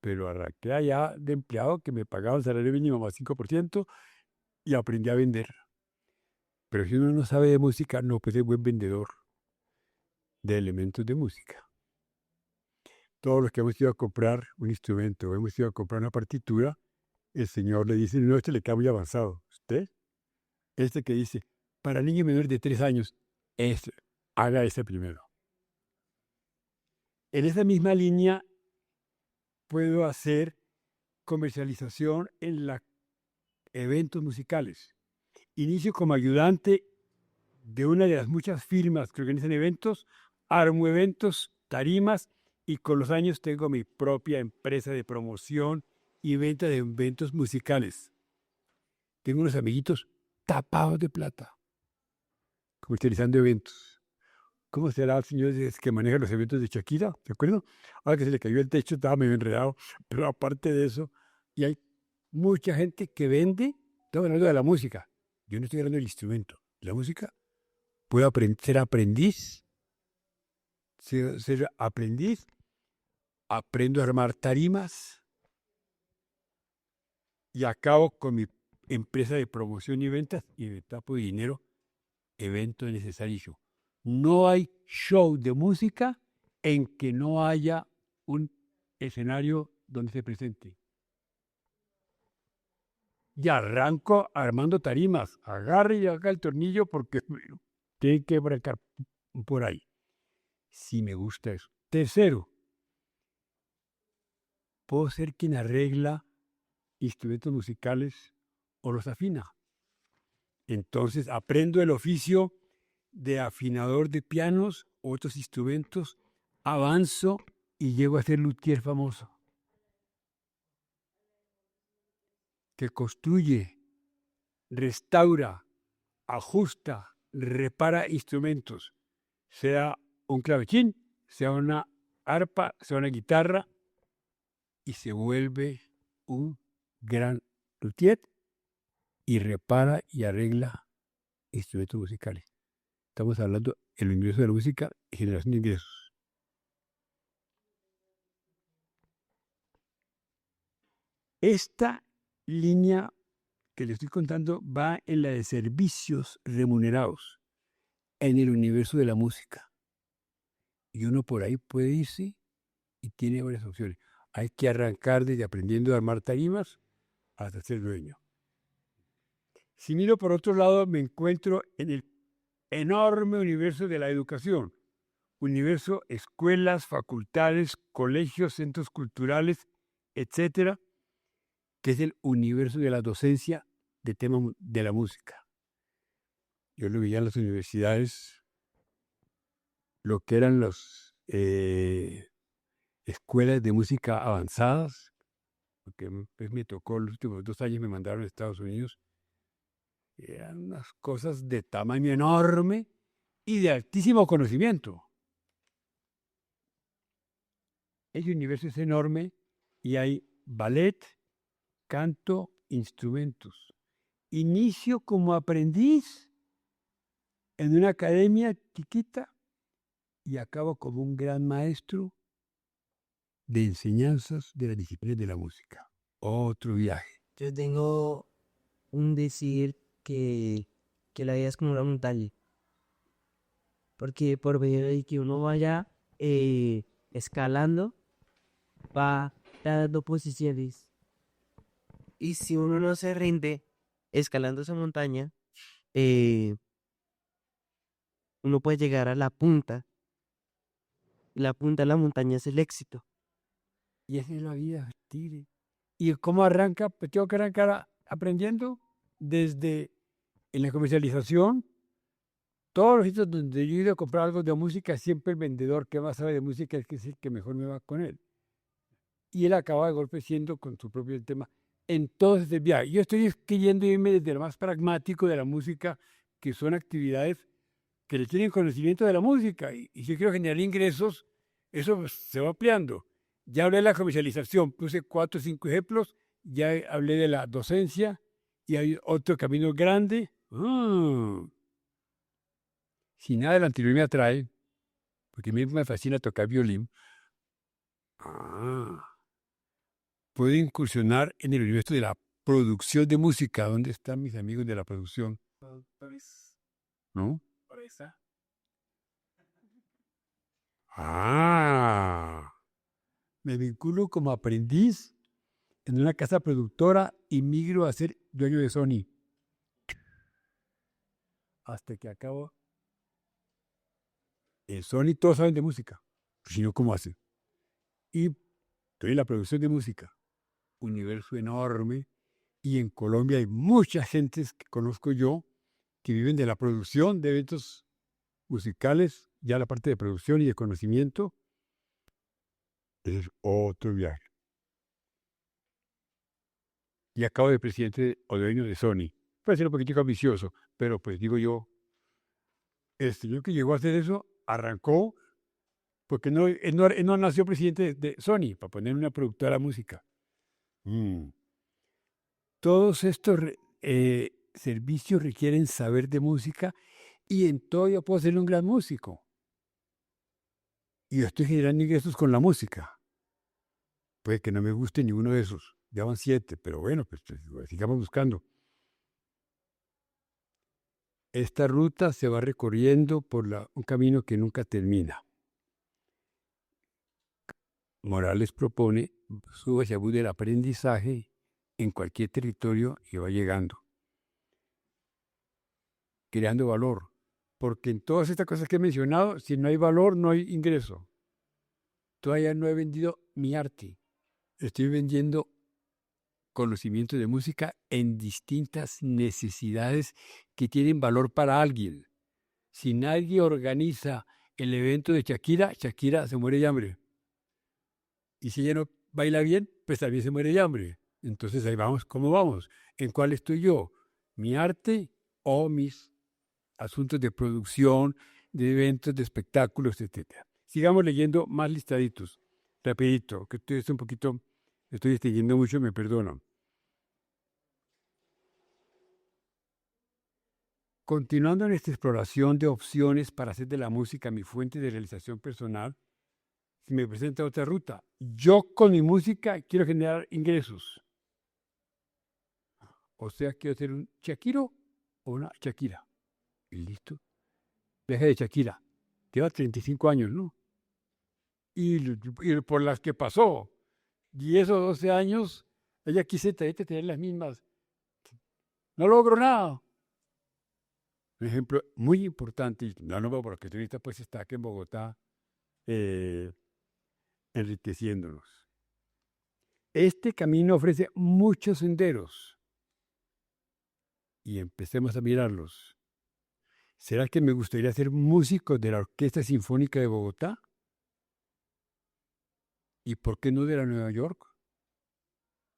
Pero arranqué allá de empleado que me pagaba el salario mínimo más 5% y aprendí a vender. Pero si uno no sabe de música, no puede ser buen vendedor de elementos de música. Todos los que hemos ido a comprar un instrumento o hemos ido a comprar una partitura, el señor le dice, no, este le queda muy avanzado. ¿Usted? Este que dice, para niños menores de 3 años, haga ese primero. En esa misma línea puedo hacer comercialización en eventos musicales. Inicio como ayudante de una de las muchas firmas que organizan eventos, armo eventos, tarimas, y con los años tengo mi propia empresa de promoción y venta de eventos musicales. Tengo unos amiguitos tapados de plata, comercializando eventos. ¿Cómo será el señor que maneja los eventos de Shakira? ¿Se acuerdan? Ahora que se le cayó el techo, estaba medio enredado. Pero aparte de eso, y hay mucha gente que vende, estamos hablando de la música. Yo no estoy hablando del instrumento. La música, puedo ser aprendiz aprendo a armar tarimas y acabo con mi empresa de promoción y ventas y me tapo de dinero, evento necesario. No hay show de música en que no haya un escenario donde se presente. Y arranco armando tarimas. Agarre y haga el tornillo porque tiene que brecar por ahí. Sí me gusta eso. Tercero, puedo ser quien arregla instrumentos musicales o los afina. Entonces aprendo el oficio de afinador de pianos, otros instrumentos, avanzo y llego a ser luthier famoso, que construye, restaura, ajusta, repara instrumentos, sea un clavecín, sea una arpa, sea una guitarra, y se vuelve un gran luthier y repara y arregla instrumentos musicales. Estamos hablando del ingreso de la música y generación de ingresos. Esta línea que le estoy contando va en la de servicios remunerados en el universo de la música. Y uno por ahí puede irse y tiene varias opciones. Hay que arrancar desde aprendiendo a armar tarimas hasta ser dueño. Si miro por otro lado, me encuentro en el enorme universo de la educación. Universo, escuelas, facultades, colegios, centros culturales, etcétera, que es el universo de la docencia de temas de la música. Yo lo veía en las universidades, lo que eran las escuelas de música avanzadas, porque pues, me tocó los últimos 2 años, me mandaron a Estados Unidos. Eran unas cosas de tamaño enorme y de altísimo conocimiento. El universo es enorme y hay ballet, canto, instrumentos. Inicio como aprendiz en una academia chiquita y acabo como un gran maestro de enseñanzas de las disciplinas de la música. Otro viaje. Yo tengo un decir que la vida es como una montaña. Porque por medio de que uno vaya escalando, va dando posiciones. Y si uno no se rinde escalando esa montaña, uno puede llegar a la punta. Y la punta de la montaña es el éxito. Y esa es la vida, tire. ¿Y cómo arranca? Pues tengo que arrancar aprendiendo desde en la comercialización. Todos los sitios donde yo he ido a comprar algo de música, siempre el vendedor que más sabe de música es el que mejor me va con él. Y él acaba de golpe siendo con su propio tema en todo este viaje. Yo estoy queriendo irme desde lo más pragmático de la música, que son actividades que le tienen conocimiento de la música. Y si yo quiero generar ingresos, eso pues, se va ampliando. Ya hablé de la comercialización, puse 4 o 5 ejemplos, ya hablé de la docencia y hay otro camino grande. Si nada del anterior me atrae, porque a mí me fascina tocar violín, puedo incursionar en el universo de la producción de música. ¿Dónde están mis amigos de la producción? ¿No? Me vinculo como aprendiz en una casa productora y migro a ser dueño de Sony. Hasta que acabo. En Sony todos saben de música. Si no, ¿cómo hacen? Y estoy en la producción de música. Universo enorme. Y en Colombia hay muchas gentes que conozco yo que viven de la producción de eventos musicales, ya la parte de producción y de conocimiento. Ese es otro viaje. Y acabo de presidente o dueño de Sony. Puede ser un poquitico ambicioso, pero pues digo yo, el señor que llegó a hacer eso arrancó porque él no nació presidente de Sony para poner una productora de música. Todos estos servicios requieren saber de música y en todo yo puedo ser un gran músico. Y yo estoy generando ingresos con la música. Puede que no me guste ninguno de esos. Ya van 7, pero bueno, pues sigamos buscando. Esta ruta se va recorriendo por un camino que nunca termina. Morales propone, sube hacia bus del aprendizaje en cualquier territorio y va llegando, creando valor. Porque en todas estas cosas que he mencionado, si no hay valor, no hay ingreso. Todavía no he vendido mi arte. Estoy vendiendo conocimiento de música en distintas necesidades que tienen valor para alguien. Si nadie organiza el evento de Shakira, Shakira se muere de hambre. Y si ella no baila bien, pues también se muere de hambre. Entonces ahí vamos, ¿cómo vamos? ¿En cuál estoy yo? ¿Mi arte o mis asuntos de producción, de eventos, de espectáculos, etcétera? Sigamos leyendo más listaditos. Rapidito, que estoy extendiendo mucho, me perdonan. Continuando en esta exploración de opciones para hacer de la música mi fuente de realización personal, se me presenta otra ruta. Yo con mi música quiero generar ingresos. O sea, quiero ser un Shakiro o una Shakira. Y listo. Viaje de Shakira. Lleva 35 años, ¿no? Y por las que pasó, 10 o 12 años, ella quise tener las mismas. No logro nada. Un ejemplo muy importante, y no porque ahorita pues está aquí en Bogotá enriqueciéndonos. Este camino ofrece muchos senderos y empecemos a mirarlos. ¿Será que me gustaría ser músico de la Orquesta Sinfónica de Bogotá? ¿Y por qué no de la Nueva York?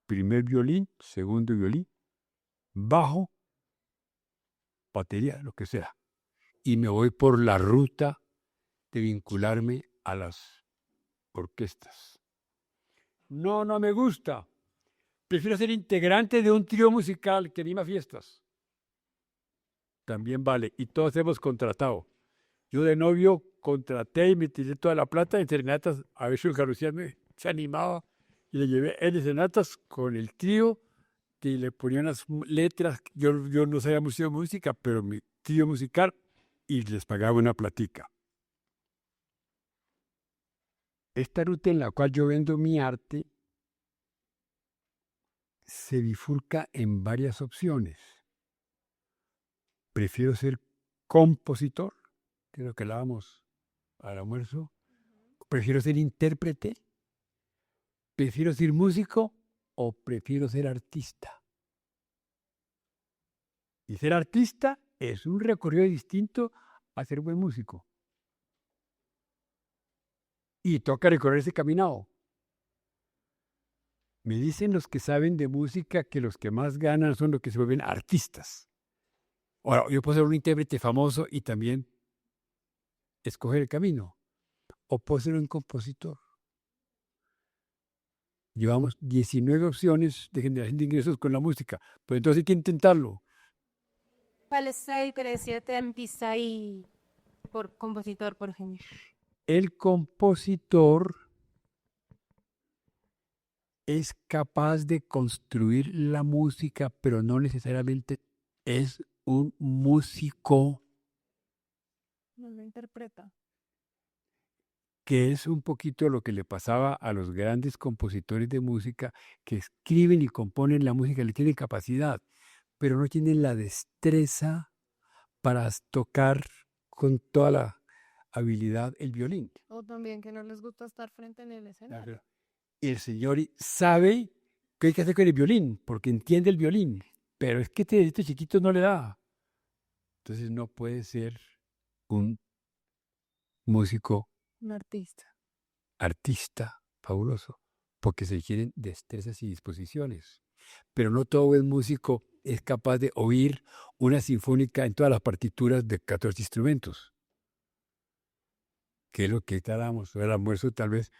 Primer violín, segundo violín, bajo, batería, lo que sea. Y me voy por la ruta de vincularme a las orquestas. No me gusta. Prefiero ser integrante de un trío musical que anima fiestas. También vale. Y todos hemos contratado. Yo de novio contraté y me tiré toda la plata en serenatas. A veces el Carrucial se animaba y le llevé en serenatas con el trío que le ponía unas letras. Yo no sabía mucho de música, pero mi trío musical, y les pagaba una platica. Esta ruta en la cual yo vendo mi arte se bifurca en varias opciones. Prefiero ser compositor, que es lo que hablábamos al almuerzo. Prefiero ser intérprete. Prefiero ser músico o prefiero ser artista. Y ser artista es un recorrido distinto a ser buen músico. Y toca recorrer ese caminado. Me dicen los que saben de música que los que más ganan son los que se vuelven artistas. Ahora, yo puedo ser un intérprete famoso y también escoger el camino. O puedo ser un compositor. Llevamos 19 opciones de generación de ingresos con la música. Pues entonces hay que intentarlo. ¿Cuál es la diferencia entre artista y por compositor, por ejemplo? El compositor es capaz de construir la música, pero no necesariamente es un músico. No lo interpreta. Que es un poquito lo que le pasaba a los grandes compositores de música que escriben y componen la música, le tienen capacidad, pero no tienen la destreza para tocar con toda la habilidad el violín. O también que no les gusta estar frente en el escenario. Y el señor sabe qué hay que hacer con el violín, porque entiende el violín, pero es que este chiquito no le da. Entonces no puede ser un músico Un artista fabuloso, porque se requieren destrezas y disposiciones. Pero no todo buen músico es capaz de oír una sinfónica en todas las partituras de 14 instrumentos. Que es lo que estábamos al almuerzo, tal vez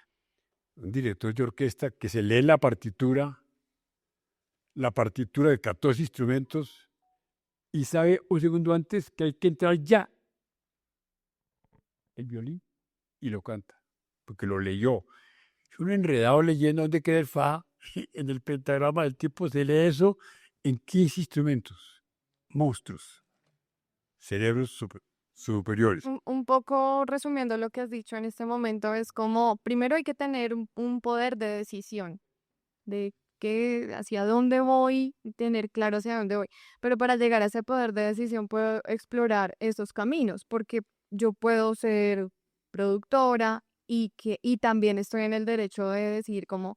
un director de orquesta que se lee la partitura de 14 instrumentos y sabe un segundo antes que hay que entrar ya el violín y lo canta, porque lo leyó. Es un enredado leyendo dónde queda el fa. En el pentagrama del tipo se lee eso en 15 instrumentos. Monstruos. Cerebros superiores. Un poco resumiendo lo que has dicho en este momento, es como, primero hay que tener un poder de decisión, de que hacia dónde voy, y tener claro hacia dónde voy. Pero para llegar a ese poder de decisión puedo explorar esos caminos, porque yo puedo ser productora y también estoy en el derecho de decir como,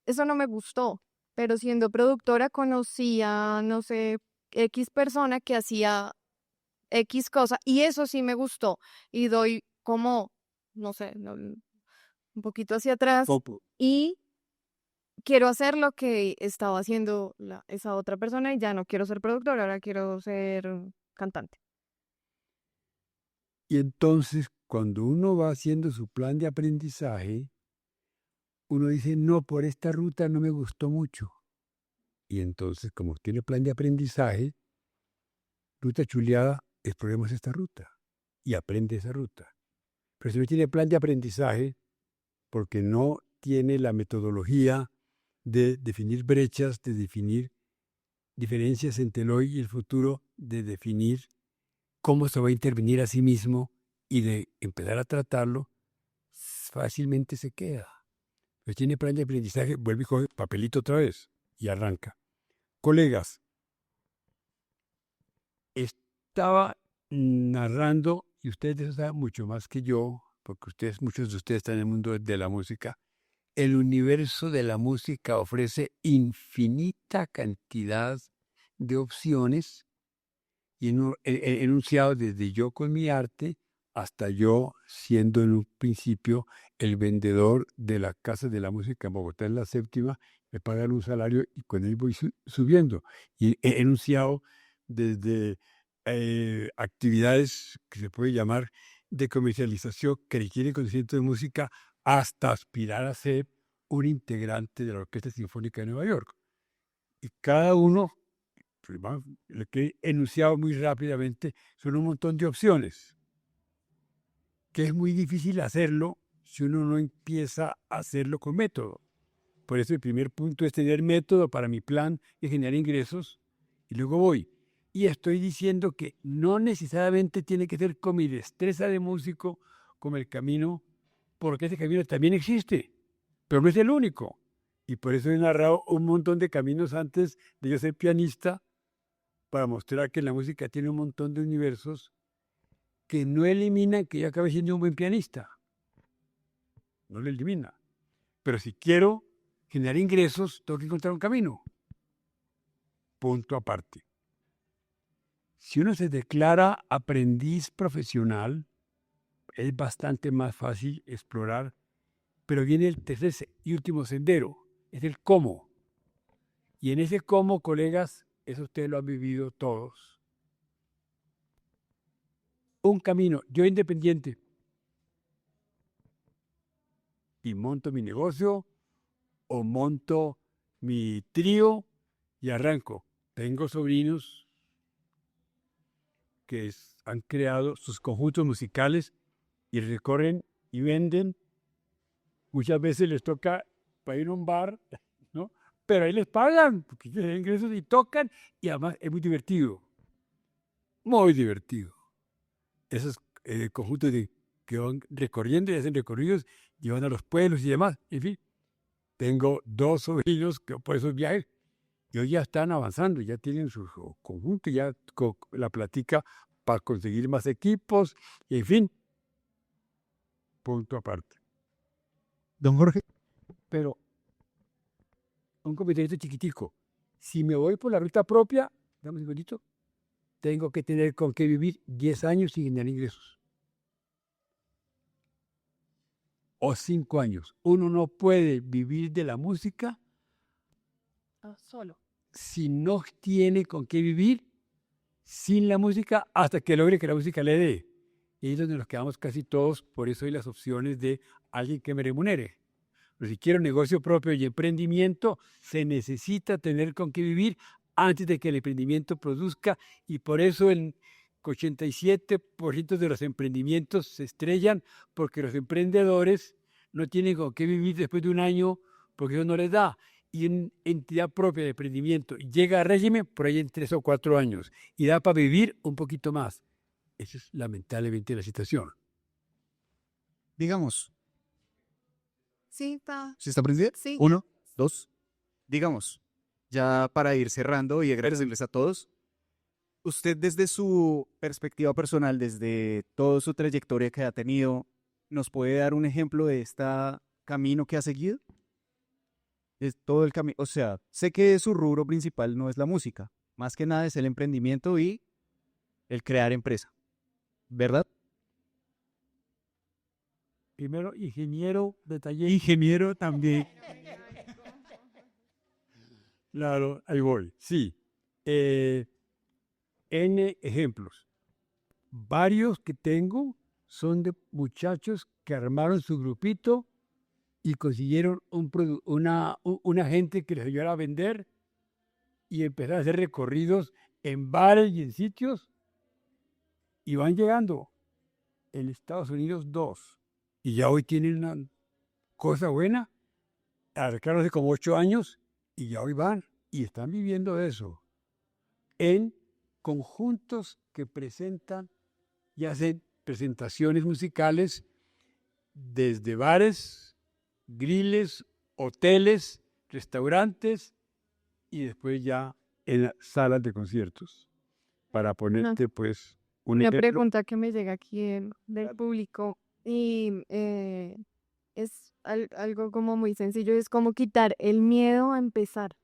eso no me gustó, pero siendo productora conocía, no sé, X persona que hacía X cosa y eso sí me gustó y doy como, no sé, un poquito hacia atrás Popo. y quiero hacer lo que estaba haciendo esa otra persona y ya no quiero ser productora, ahora quiero ser cantante. Y entonces, cuando uno va haciendo su plan de aprendizaje, uno dice, no, por esta ruta no me gustó mucho. Y entonces, como tiene plan de aprendizaje, ruta chuleada, exploremos esta ruta y aprende esa ruta. Pero si no tiene plan de aprendizaje, porque no tiene la metodología de definir brechas, de definir diferencias entre el hoy y el futuro, de definir cómo se va a intervenir a sí mismo y de empezar a tratarlo, fácilmente se queda. Pero tiene plan de aprendizaje, vuelve y coge papelito otra vez y arranca. Colegas, estaba narrando, y ustedes de eso saben mucho más que yo, porque muchos de ustedes están en el mundo de la música. El universo de la música ofrece infinita cantidad de opciones y enunciado desde yo con mi arte hasta yo siendo en un principio el vendedor de la Casa de la Música en Bogotá, en la séptima, me pagan un salario y con él voy subiendo. Y he enunciado desde actividades que se puede llamar de comercialización que requieren conocimiento de música hasta aspirar a ser un integrante de la Orquesta Sinfónica de Nueva York. Y cada uno, lo que he enunciado muy rápidamente, son un montón de opciones, que es muy difícil hacerlo si uno no empieza a hacerlo con método. Por eso el primer punto es tener método para mi plan de generar ingresos y luego voy. Y estoy diciendo que no necesariamente tiene que ser con mi destreza de músico como el camino, porque ese camino también existe, pero no es el único. Y por eso he narrado un montón de caminos antes de yo ser pianista, para mostrar que la música tiene un montón de universos que no eliminan que yo acabe siendo un buen pianista. No lo elimina. Pero si quiero generar ingresos, tengo que encontrar un camino. Punto aparte. Si uno se declara aprendiz profesional, es bastante más fácil explorar, pero viene el tercer y último sendero, es el cómo. Y en ese cómo, colegas, eso ustedes lo han vivido todos. Un camino, yo independiente, y monto mi negocio o monto mi trío y arranco. Tengo sobrinos que han creado sus conjuntos musicales y recorren y venden. Muchas veces les toca para ir a un bar, ¿no? Pero ahí les pagan, porque tienen ingresos y tocan, y además es muy divertido. Muy divertido. Esos conjuntos que van recorriendo y hacen recorridos, llevan a los pueblos y demás. En fin, tengo 2 sobrinos que por esos viajes, y hoy ya están avanzando, ya tienen su conjunto, ya la platica para conseguir más equipos, y en fin, punto aparte. Don Jorge, Pero un comentario chiquitico. Si me voy por la ruta propia, dame un segundito, tengo que tener con qué vivir 10 años sin generar ingresos. O 5 años. Uno no puede vivir de la música Solo. si no tiene con qué vivir sin la música hasta que logre que la música le dé. Y ahí es donde nos quedamos casi todos, por eso hay las opciones de alguien que me remunere. Pero si quiero negocio propio y emprendimiento, se necesita tener con qué vivir antes de que el emprendimiento produzca, y por eso el 87% de los emprendimientos se estrellan, porque los emprendedores no tienen con qué vivir después de un año porque eso no les da. Y una entidad propia de emprendimiento llega a régimen por ahí en 3 o 4 años y da para vivir un poquito más. Esa es lamentablemente la situación. Digamos, Sí, está. ¿sí está prendida? Sí. 1, 2. Digamos, ya para ir cerrando y agradecerles a todos, usted desde su perspectiva personal, desde toda su trayectoria que ha tenido, ¿nos puede dar un ejemplo de este camino que ha seguido? Es todo el camino, o sea, sé que su rubro principal no es la música, más que nada es el emprendimiento y el crear empresa, ¿verdad? Primero, ingeniero de taller. Ingeniero también. Claro, ahí voy. Sí. N ejemplos. Varios que tengo son de muchachos que armaron su grupito y consiguieron una gente que les ayudara a vender y empezaron a hacer recorridos en bares y en sitios y van llegando. En Estados Unidos 2. Y ya hoy tienen una cosa buena. Arrancaron hace como 8 años y ya hoy van y están viviendo de eso. En conjuntos que presentan y hacen presentaciones musicales desde bares, griles, hoteles, restaurantes y después ya en salas de conciertos. Para ponerte pues un Una ejemplo. pregunta que me llega aquí del público y es algo como muy sencillo, es como quitar el miedo a empezar.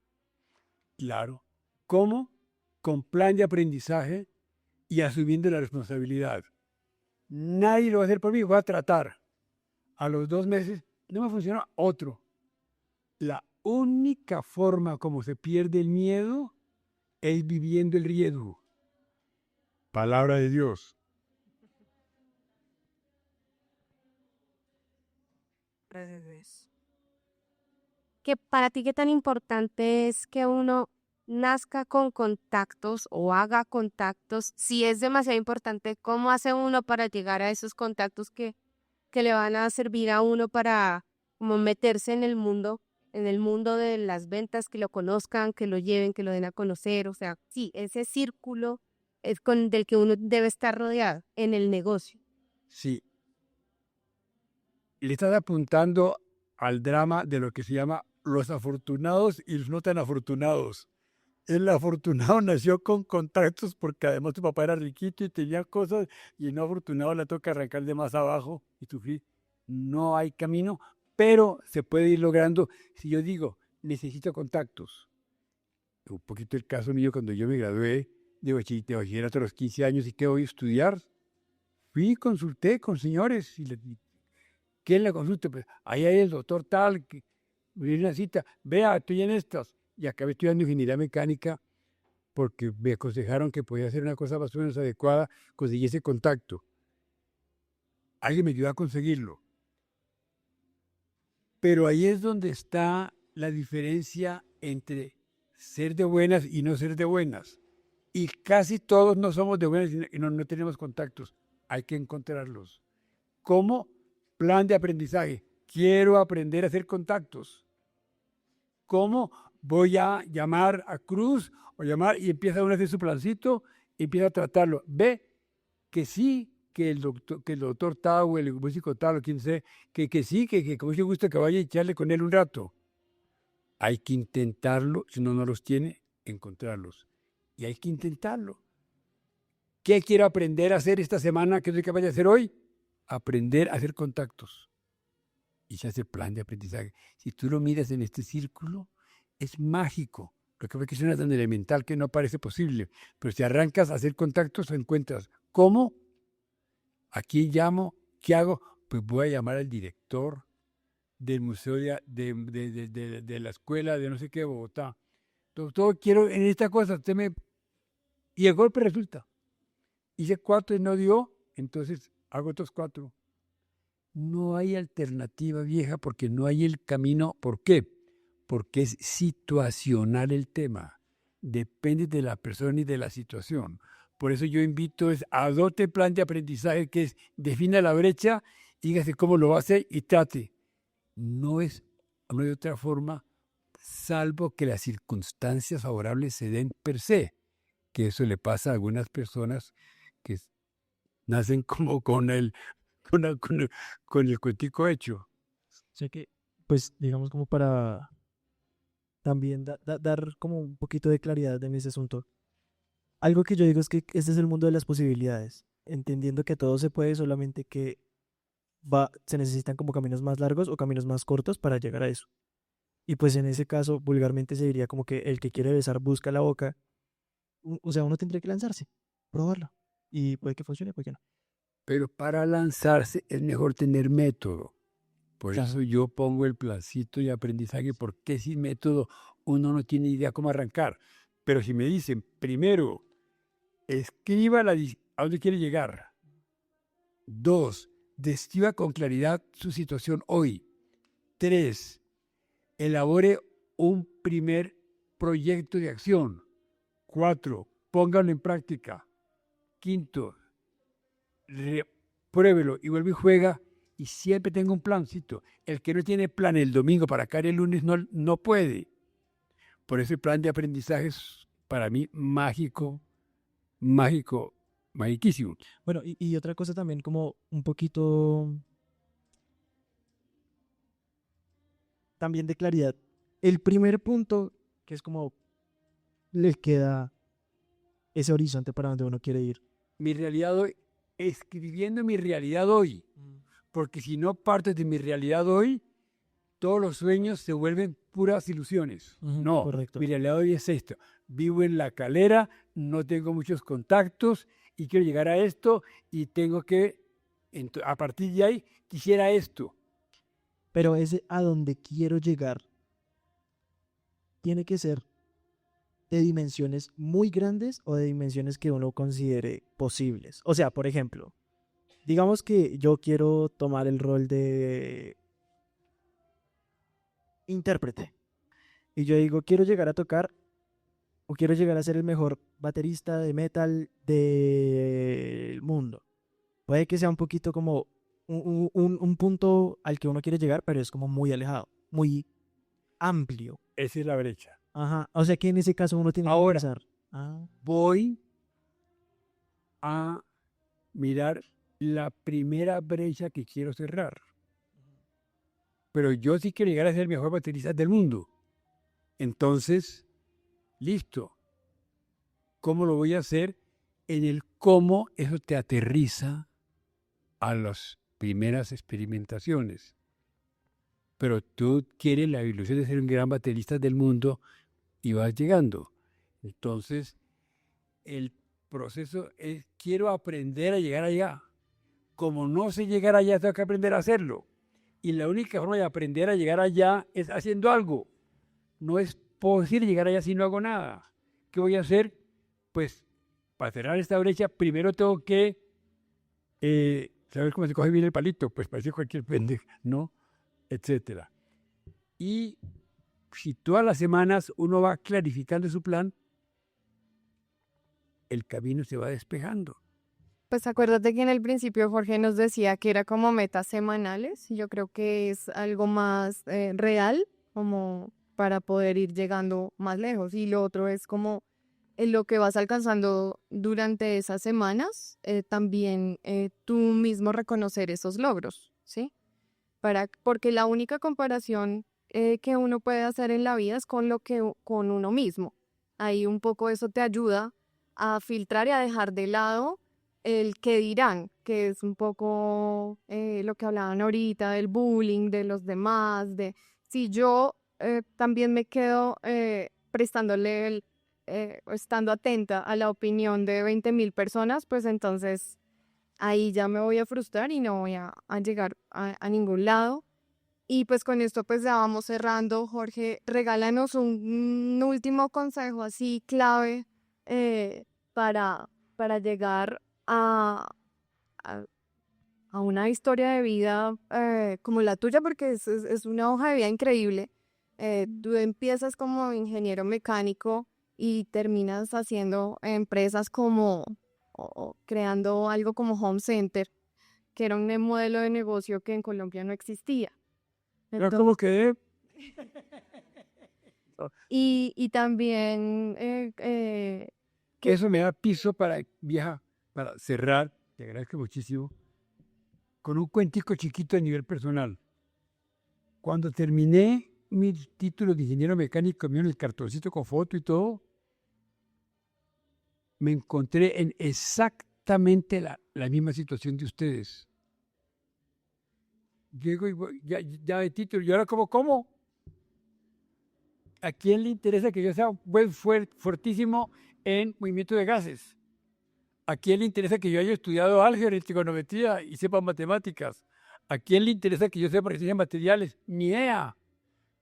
Claro. ¿Cómo? Con plan de aprendizaje y asumiendo la responsabilidad. Nadie lo va a hacer por mí, voy a tratar. A los 2 meses, no me funciona, otro. La única forma como se pierde el miedo es viviendo el riesgo. Palabra de Dios. Que para ti, ¿qué tan importante es que uno nazca con contactos o haga contactos? Si es demasiado importante, ¿cómo hace uno para llegar a esos contactos que le van a servir a uno para como meterse en el mundo de las ventas, que lo conozcan, que lo lleven, que lo den a conocer? O sea, sí, ese círculo es del que uno debe estar rodeado en el negocio. Sí. Le estás apuntando al drama de lo que se llama los afortunados y los no tan afortunados. El afortunado nació con contactos porque además su papá era riquito y tenía cosas, y el no afortunado le toca arrancar de más abajo y sufrir. No hay camino, pero se puede ir logrando. Si yo digo, necesito contactos. Un poquito el caso mío cuando yo me gradué de bachillerato a los 15 años y que voy a estudiar. Fui y consulté con señores y ¿quién le consulta? Pues ahí hay el doctor tal, que me dio una cita, vea, estoy en estas. Y acabé estudiando ingeniería mecánica porque me aconsejaron que podía hacer una cosa más o menos adecuada, conseguí ese contacto. Alguien me ayudó a conseguirlo. Pero ahí es donde está la diferencia entre ser de buenas y no ser de buenas. Y casi todos no somos de buenas y no tenemos contactos. Hay que encontrarlos. ¿Cómo? Plan de aprendizaje. Quiero aprender a hacer contactos. ¿Cómo? Voy a llamar a Cruz o llamar y empieza uno a hacer su plancito y empieza a tratarlo. Ve que sí, que el doctor Tau, el músico Tau, o quien sea, que sí, que con mucho gusto que vaya a echarle con él un rato. Hay que intentarlo, si uno no los tiene, encontrarlos. Y hay que intentarlo. ¿Qué quiero aprender a hacer esta semana? ¿Qué es lo que vaya a hacer hoy? Aprender a hacer contactos. Y se hace el plan de aprendizaje. Si tú lo miras en este círculo, es mágico. Lo que pasa es que suena tan elemental que no parece posible. Pero si arrancas a hacer contactos, encuentras. ¿Cómo? Aquí llamo. ¿Qué hago? Pues voy a llamar al director del museo de la escuela de no sé qué de Bogotá. Doctor, quiero en esta cosa, usted me... Y el golpe resulta. Hice 4 y no dio, entonces hago otros 4. No hay alternativa, vieja, porque no hay el camino. ¿Por qué? Porque es situacional el tema. Depende de la persona y de la situación. Por eso yo invito a adopte el plan de aprendizaje, que es defina la brecha, dígase cómo lo va a hacer y trate. no hay otra forma salvo que las circunstancias favorables se den per se, que eso le pasa a algunas personas que nacen como con el cuentico hecho. O sea que, pues, digamos como para también dar como un poquito de claridad en ese asunto. Algo que yo digo es que este es el mundo de las posibilidades, entendiendo que todo se puede, solamente que se necesitan como caminos más largos o caminos más cortos para llegar a eso. Y pues en ese caso, vulgarmente se diría como que el que quiere besar busca la boca. O sea, uno tendría que lanzarse, probarlo. Y puede que funcione, puede que no. Pero para lanzarse es mejor tener método. Por Claro. eso yo pongo el placito de aprendizaje, porque sin método uno no tiene idea cómo arrancar. Pero si me dicen, primero, escriba a dónde quiere llegar. 2, describa con claridad su situación hoy. 3, elabore un primer proyecto de acción. 4, póngalo en práctica. 5, pruébelo y vuelve y juega. Y siempre tenga un plancito. El que no tiene plan el domingo para caer el lunes no puede. Por eso el plan de aprendizaje es para mí mágico, magiquísimo. Bueno, y otra cosa también como un poquito también de claridad. El primer punto, que es como le queda ese horizonte para donde uno quiere ir. Mi realidad hoy, escribiendo mi realidad hoy. Porque si no partes de mi realidad hoy, todos los sueños se vuelven puras ilusiones. No, correcto. mi realidad hoy es esto. Vivo en La Calera, no tengo muchos contactos y quiero llegar a esto y tengo que, a partir de ahí, quisiera esto. Pero ese a donde quiero llegar tiene que ser de dimensiones muy grandes o de dimensiones que uno considere posibles. O sea, por ejemplo, digamos que yo quiero tomar el rol de intérprete. Y yo digo, quiero llegar a tocar o quiero llegar a ser el mejor baterista de metal del mundo. Puede que sea un poquito como un punto al que uno quiere llegar, pero es como muy alejado, muy amplio. Esa es la brecha. Ajá. O sea que en ese caso uno tiene que Ahora, pensar. Ah, voy a mirar la primera brecha que quiero cerrar. Pero yo sí quiero llegar a ser el mejor baterista del mundo. Entonces, listo. ¿Cómo lo voy a hacer? En el cómo eso te aterriza a las primeras experimentaciones. Pero tú quieres la ilusión de ser un gran baterista del mundo y vas llegando. Entonces, el proceso es, quiero aprender a llegar allá. Como no sé llegar allá, tengo que aprender a hacerlo. Y la única forma de aprender a llegar allá es haciendo algo. No es posible llegar allá si no hago nada. ¿Qué voy a hacer? Pues, para cerrar esta brecha, primero tengo que saber cómo se coge bien el palito. Pues parece cualquier pendejo, ¿no? Etcétera. Y si todas las semanas uno va clarificando su plan, el camino se va despejando. Pues acuérdate que en el principio Jorge nos decía que era como metas semanales. Yo creo que es algo más real, como para poder ir llegando más lejos. Y lo otro es como en lo que vas alcanzando durante esas semanas, también tú mismo reconocer esos logros, ¿sí? Porque la única comparación que uno puede hacer en la vida es con con uno mismo. Ahí un poco eso te ayuda a filtrar y a dejar de lado el qué dirán, que es un poco lo que hablaban ahorita del bullying, de los demás, de si yo también me quedo prestándole estando atenta a la opinión de 20.000 personas, pues entonces ahí ya me voy a frustrar y no voy a llegar a ningún lado. Y pues con esto pues ya vamos cerrando. Jorge, regálanos un último consejo así clave para llegar a una historia de vida como la tuya, porque es una hoja de vida increíble. Tú empiezas como ingeniero mecánico y terminas haciendo empresas como, o creando algo como Home Center, que era un modelo de negocio que en Colombia no existía. Mira cómo quedé. Y también, Que eso me da piso para viajar, para cerrar. Te agradezco muchísimo. Con un cuentico chiquito a nivel personal. Cuando terminé mi título de ingeniero mecánico, mío en el cartoncito con foto y todo, me encontré en exactamente la misma situación de ustedes. Llego y ya de título, ¿y ahora cómo? ¿A quién le interesa que yo sea fuertísimo en movimiento de gases? ¿A quién le interesa que yo haya estudiado álgebra y trigonometría y sepa matemáticas? ¿A quién le interesa que yo sepa resistencia de materiales? Ni idea.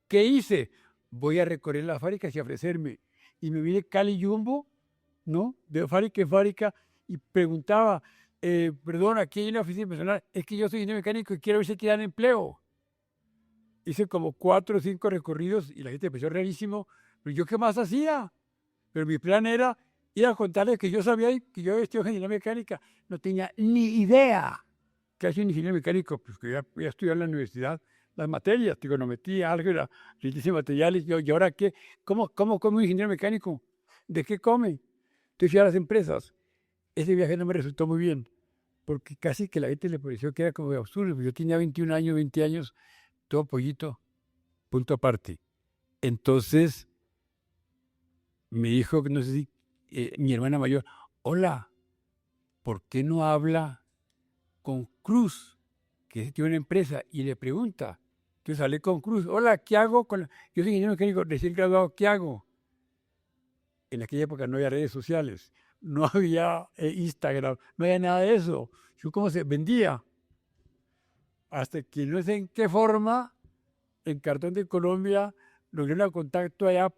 ¿Qué hice? Voy a recorrer las fábricas y ofrecerme. Y me vine Cali Jumbo, ¿no? De fábrica en fábrica y preguntaba, perdón, aquí hay una oficina personal, es que yo soy ingeniero mecánico y quiero ver si te dan empleo. Hice como 4 o 5 recorridos y la gente empezó rarísimo, pero yo qué más hacía. Pero mi plan era ir a contarles que yo sabía que yo había estudiado ingeniería mecánica. No tenía ni idea que hace un ingeniero mecánico, pues que ya voy a estudiar en la universidad las materias, trigonometría, álgebra, resistencia de materiales. ¿Y ahora qué? ¿Cómo come un ingeniero mecánico? ¿De qué come? Entonces fui a las empresas. Ese viaje no me resultó muy bien, porque casi que la gente le pareció que era como absurdo. Yo tenía 21 años, 20 años, todo pollito, punto aparte. Entonces me dijo, no sé si mi hermana mayor, hola, ¿por qué no habla con Cruz, que tiene una empresa? Y le pregunta. Entonces hablé con Cruz, hola, ¿qué hago? Yo soy ingeniero mecánico recién graduado, ¿qué hago? En aquella época no había redes sociales, no había Instagram, no había nada de eso. Yo cómo se vendía. Hasta que no sé en qué forma, en Cartón de Colombia, logré un contacto allá,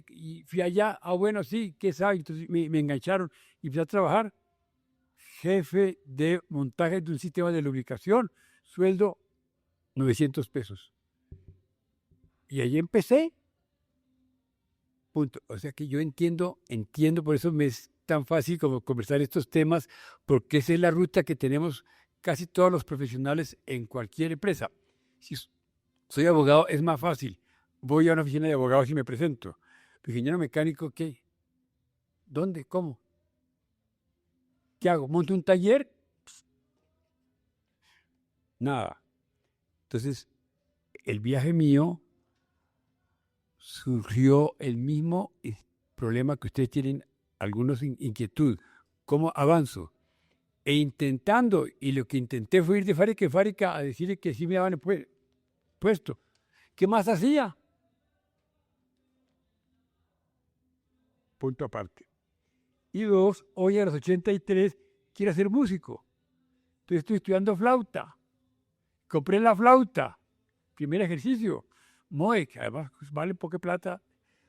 y fui allá, bueno, sí, ¿qué sabe? Entonces me engancharon y empecé a trabajar. Jefe de montaje de un sistema de lubricación, sueldo 900 pesos. Y ahí empecé. Punto. O sea que yo entiendo, por eso me es tan fácil como conversar estos temas, porque esa es la ruta que tenemos casi todos los profesionales en cualquier empresa. Si soy abogado, es más fácil. Voy a una oficina de abogados y me presento. Ingeniero mecánico, ¿qué? ¿Dónde? ¿Cómo? ¿Qué hago? ¿Monto un taller? Nada. Entonces, el viaje mío surgió el mismo problema que ustedes tienen, algunos inquietud. ¿Cómo avanzo? E intentando, y lo que intenté fue ir de fábrica en fábrica a decirle que sí me daban el puesto. ¿Qué más hacía? Punto aparte. Y 2, hoy a los 83 quiero ser músico. Entonces estoy estudiando flauta. Compré la flauta. Primer ejercicio. Moe, que además vale poca plata.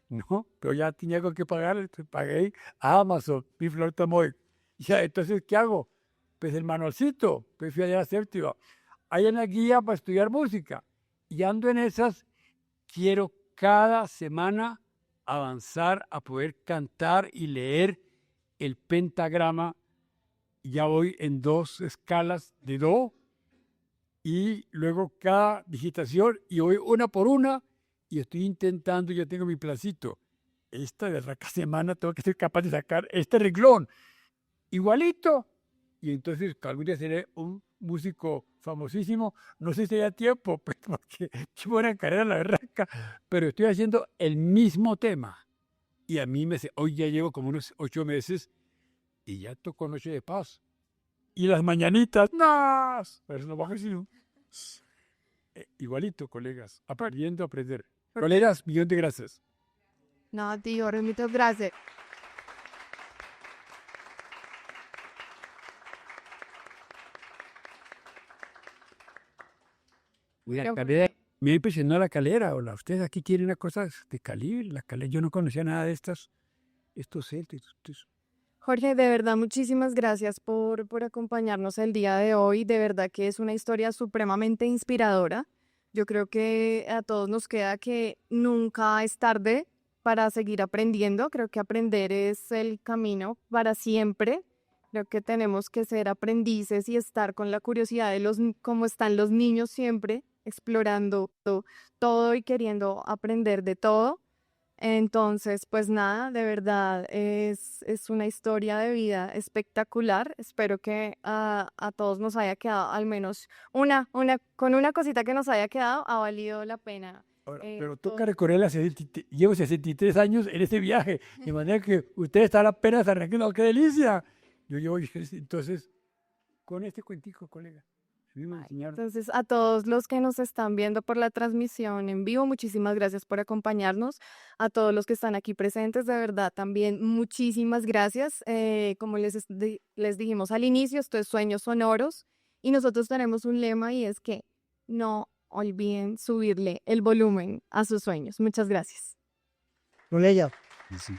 No, pero ya tenía con qué pagar. Entonces pagué a Amazon mi flauta Moe. Ya, entonces, ¿qué hago? Pues el manualcito. Pues fui allá a séptima. Hay una guía para estudiar música. Y ando en esas. Quiero cada semana avanzar a poder cantar y leer el pentagrama. Ya voy en 2 escalas de do y luego cada digitación y voy una por una y estoy intentando, ya tengo mi placito. Esta de cada semana tengo que ser capaz de sacar este renglón igualito. Y entonces algún día seré un músico famosísimo. No sé si haya tiempo, pues, porque qué buena carrera la berraca, pero estoy haciendo el mismo tema. Y a mí hoy ya llevo como unos 8 meses y ya tocó Noche de Paz. Y las mañanitas, ¡no! Pero eso no baja sino. Igualito, colegas, aprendiendo a aprender. Colegas, millón de gracias. no, tío, muchas gracias. Mira, me impresionó la calera. Hola, ustedes aquí quieren una cosa de calibre. La calera, yo no conocía nada de estos celtos. Jorge, de verdad, muchísimas gracias por acompañarnos el día de hoy. De verdad que es una historia supremamente inspiradora. Yo creo que a todos nos queda que nunca es tarde para seguir aprendiendo. Creo que aprender es el camino para siempre. Creo que tenemos que ser aprendices y estar con la curiosidad de cómo están los niños siempre, explorando todo y queriendo aprender de todo. Entonces, pues nada, de verdad es una historia de vida espectacular. Espero que a todos nos haya quedado al menos con una cosita que nos haya quedado, ha valido la pena. Ahora, eh, pero todo. toca recorrer llevo 63 años en este viaje, de manera que ustedes están apenas arrancando. ¡Qué delicia! Yo llevo, entonces, con este cuentico, colega, a mí me enseñaron. Entonces, a todos los que nos están viendo por la transmisión en vivo, muchísimas gracias por acompañarnos. A todos los que están aquí presentes, de verdad, también muchísimas gracias. Como les dijimos al inicio, esto es Sueños Sonoros y nosotros tenemos un lema y es que no olviden subirle el volumen a sus sueños. Muchas gracias. Con ella. Sí.